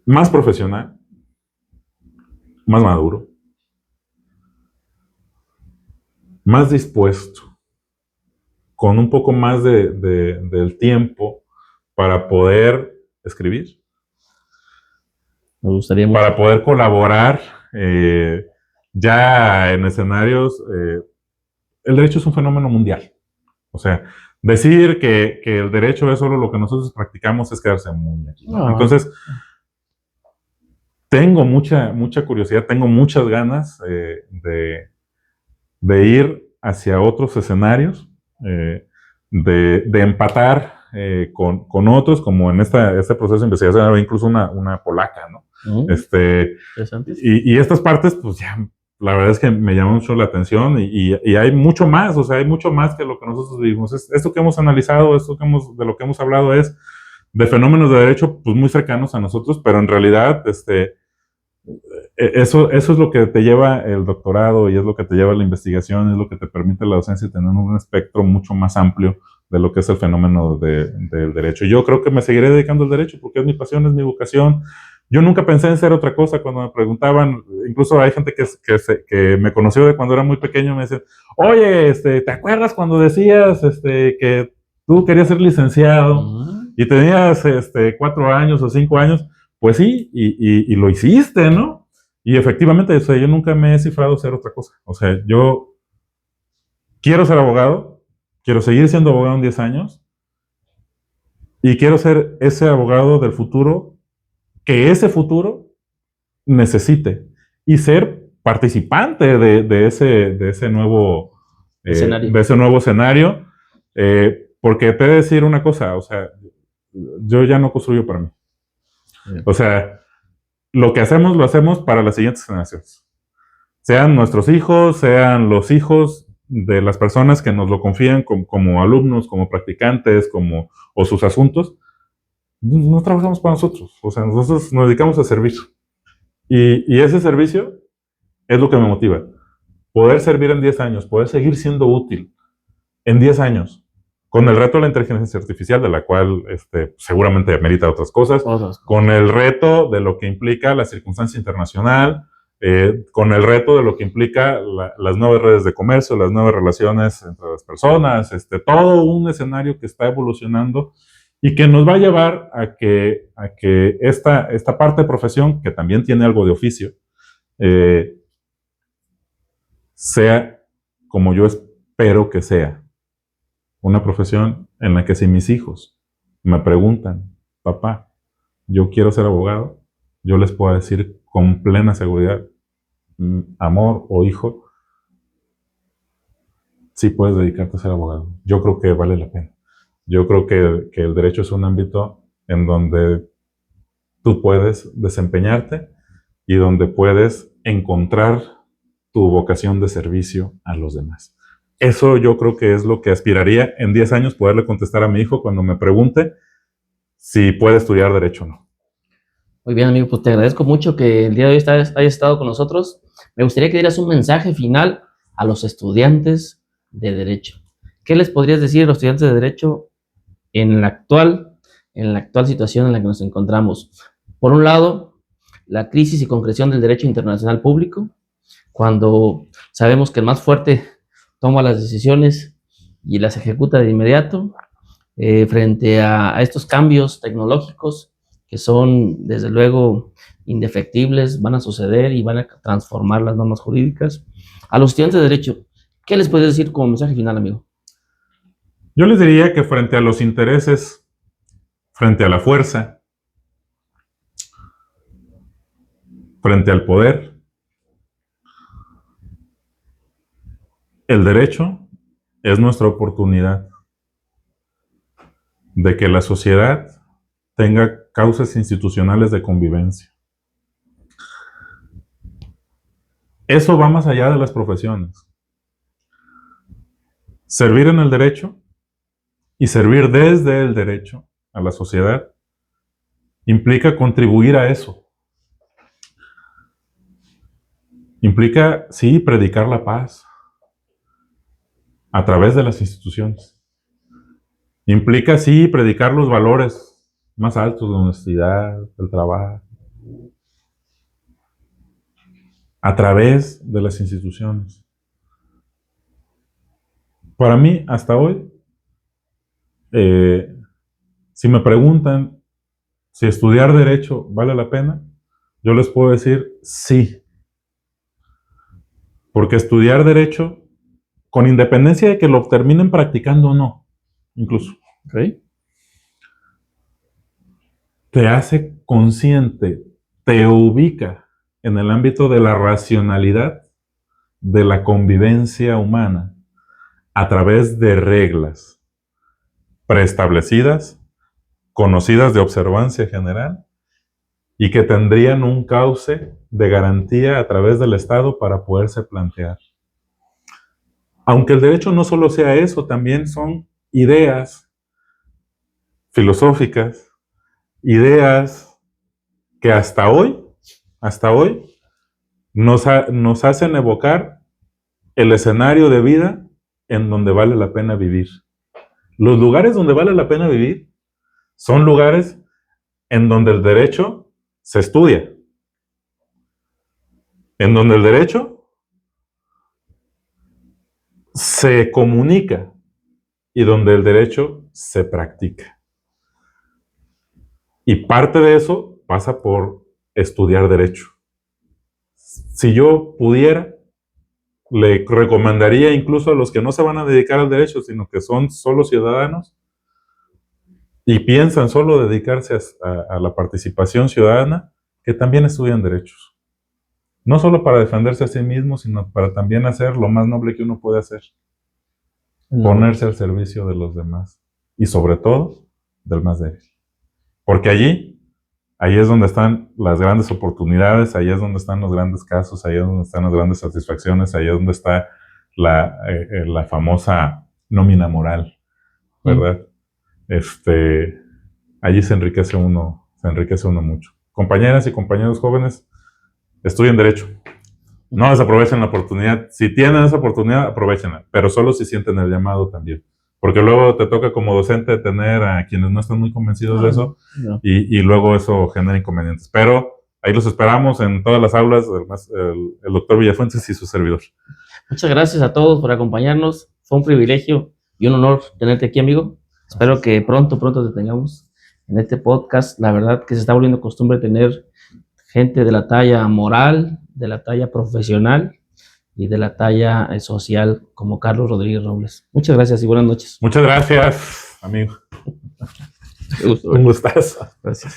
Speaker 2: más profesional, más maduro, más dispuesto, con un poco más del tiempo para poder escribir.
Speaker 1: Me gustaría mucho.
Speaker 2: Para poder colaborar ya en escenarios. El derecho es un fenómeno mundial. O sea, decir que el derecho es solo lo que nosotros practicamos es quedarse muy aquí, ¿no? Entonces, tengo mucha curiosidad, tengo muchas ganas de ir hacia otros escenarios, de empatar con otros, como en este proceso de investigación había incluso una polaca, ¿no?
Speaker 1: Interesante.
Speaker 2: Y estas partes, pues ya, la verdad es que me llama mucho la atención y hay mucho más, o sea, hay mucho más que lo que nosotros vivimos. Esto que hemos analizado, de lo que hemos hablado es de fenómenos de derecho, pues muy cercanos a nosotros, pero en realidad, eso es lo que te lleva el doctorado y es lo que te lleva la investigación, es lo que te permite la docencia tener un espectro mucho más amplio de lo que es el fenómeno del derecho. Yo creo que me seguiré dedicando al derecho porque es mi pasión, es mi vocación. Yo nunca pensé en ser otra cosa cuando me preguntaban, incluso hay gente que me conoció de cuando era muy pequeño, me decían, oye, ¿te acuerdas cuando decías que tú querías ser licenciado y tenías 4 años o 5 años? Pues sí, y lo hiciste, ¿no? Y efectivamente, o sea, yo nunca me he cifrado ser otra cosa. O sea, yo quiero ser abogado, quiero seguir siendo abogado en 10 años y quiero ser ese abogado del futuro que ese futuro necesite y ser participante de ese nuevo escenario, porque te he de decir una cosa, o sea, yo ya no construyo para mí. O sea, lo que hacemos, lo hacemos para las siguientes generaciones. Sean nuestros hijos, sean los hijos de las personas que nos lo confían como alumnos, como practicantes, o sus asuntos. no trabajamos para nosotros. O sea, nosotros nos dedicamos a servir. Y ese servicio es lo que me motiva. Poder servir en 10 años, poder seguir siendo útil en 10 años, con el reto de la inteligencia artificial, de la cual seguramente merita otras cosas, con el reto de lo que implica la circunstancia internacional, con el reto de lo que implica las nuevas redes de comercio, las nuevas relaciones entre las personas, todo un escenario que está evolucionando y que nos va a llevar a que esta parte de profesión, que también tiene algo de oficio, sea como yo espero que sea. Una profesión en la que si mis hijos me preguntan, papá, yo quiero ser abogado, yo les puedo decir con plena seguridad, amor o hijo, sí puedes dedicarte a ser abogado. Yo creo que vale la pena. Yo creo que el derecho es un ámbito en donde tú puedes desempeñarte y donde puedes encontrar tu vocación de servicio a los demás. Eso yo creo que es lo que aspiraría en 10 años poderle contestar a mi hijo cuando me pregunte si puede estudiar derecho o no.
Speaker 1: Muy bien, amigo, pues te agradezco mucho que el día de hoy hayas estado con nosotros. Me gustaría que dieras un mensaje final a los estudiantes de derecho. ¿Qué les podrías decir a los estudiantes de derecho en la actual situación en la que nos encontramos? Por un lado, la crisis y concreción del derecho internacional público, cuando sabemos que el más fuerte toma las decisiones y las ejecuta de inmediato, frente a estos cambios tecnológicos que son, desde luego, indefectibles, van a suceder y van a transformar las normas jurídicas. A los estudiantes de derecho, ¿qué les puedes decir como mensaje final, amigo?
Speaker 2: Yo les diría que frente a los intereses, frente a la fuerza, frente al poder, el derecho es nuestra oportunidad de que la sociedad tenga causas institucionales de convivencia. Eso va más allá de las profesiones. Servir en el derecho y servir desde el derecho a la sociedad implica contribuir a eso. Implica, sí, predicar la paz a través de las instituciones. Implica, sí, predicar los valores más altos, la honestidad, el trabajo, a través de las instituciones. Para mí, hasta hoy, si me preguntan si estudiar derecho vale la pena, yo les puedo decir sí. Porque estudiar derecho, con independencia de que lo terminen practicando o no, incluso,
Speaker 1: Okay.
Speaker 2: te hace consciente, te ubica en el ámbito de la racionalidad, de la convivencia humana, a través de reglas preestablecidas, conocidas de observancia general, y que tendrían un cauce de garantía a través del Estado para poderse plantear. Aunque el derecho no solo sea eso, también son ideas filosóficas, ideas que hasta hoy nos hacen evocar el escenario de vida en donde vale la pena vivir. Los lugares donde vale la pena vivir son lugares en donde el derecho se estudia, en donde el derecho se comunica y donde el derecho se practica. Y parte de eso pasa por estudiar derecho. Si yo pudiera, le recomendaría incluso a los que no se van a dedicar al derecho, sino que son solo ciudadanos y piensan solo dedicarse a la participación ciudadana, que también estudien derechos. No solo para defenderse a sí mismos, sino para también hacer lo más noble que uno puede hacer. Ponerse al servicio de los demás. Y sobre todo, del más débil. Porque ahí es donde están las grandes oportunidades, ahí es donde están los grandes casos, ahí es donde están las grandes satisfacciones, ahí es donde está la famosa nómina moral, ¿verdad? allí se enriquece uno mucho. Compañeras y compañeros jóvenes, estudien Derecho. No desaprovechen la oportunidad. Si tienen esa oportunidad, aprovechenla, pero solo si sienten el llamado también. Porque luego te toca como docente tener a quienes no están muy convencidos de eso, y luego eso genera inconvenientes. Pero ahí los esperamos en todas las aulas, el doctor Villafuentes y su servidor.
Speaker 1: Muchas gracias a todos por acompañarnos. Fue un privilegio y un honor tenerte aquí, amigo. Espero que pronto te tengamos en este podcast. La verdad que se está volviendo costumbre tener gente de la talla moral, de la talla profesional y de la talla social como Carlos Rodríguez Robles. Muchas gracias y buenas noches.
Speaker 2: Muchas gracias, amigo.
Speaker 1: Un gusto.
Speaker 2: Un gustazo.
Speaker 1: Gracias.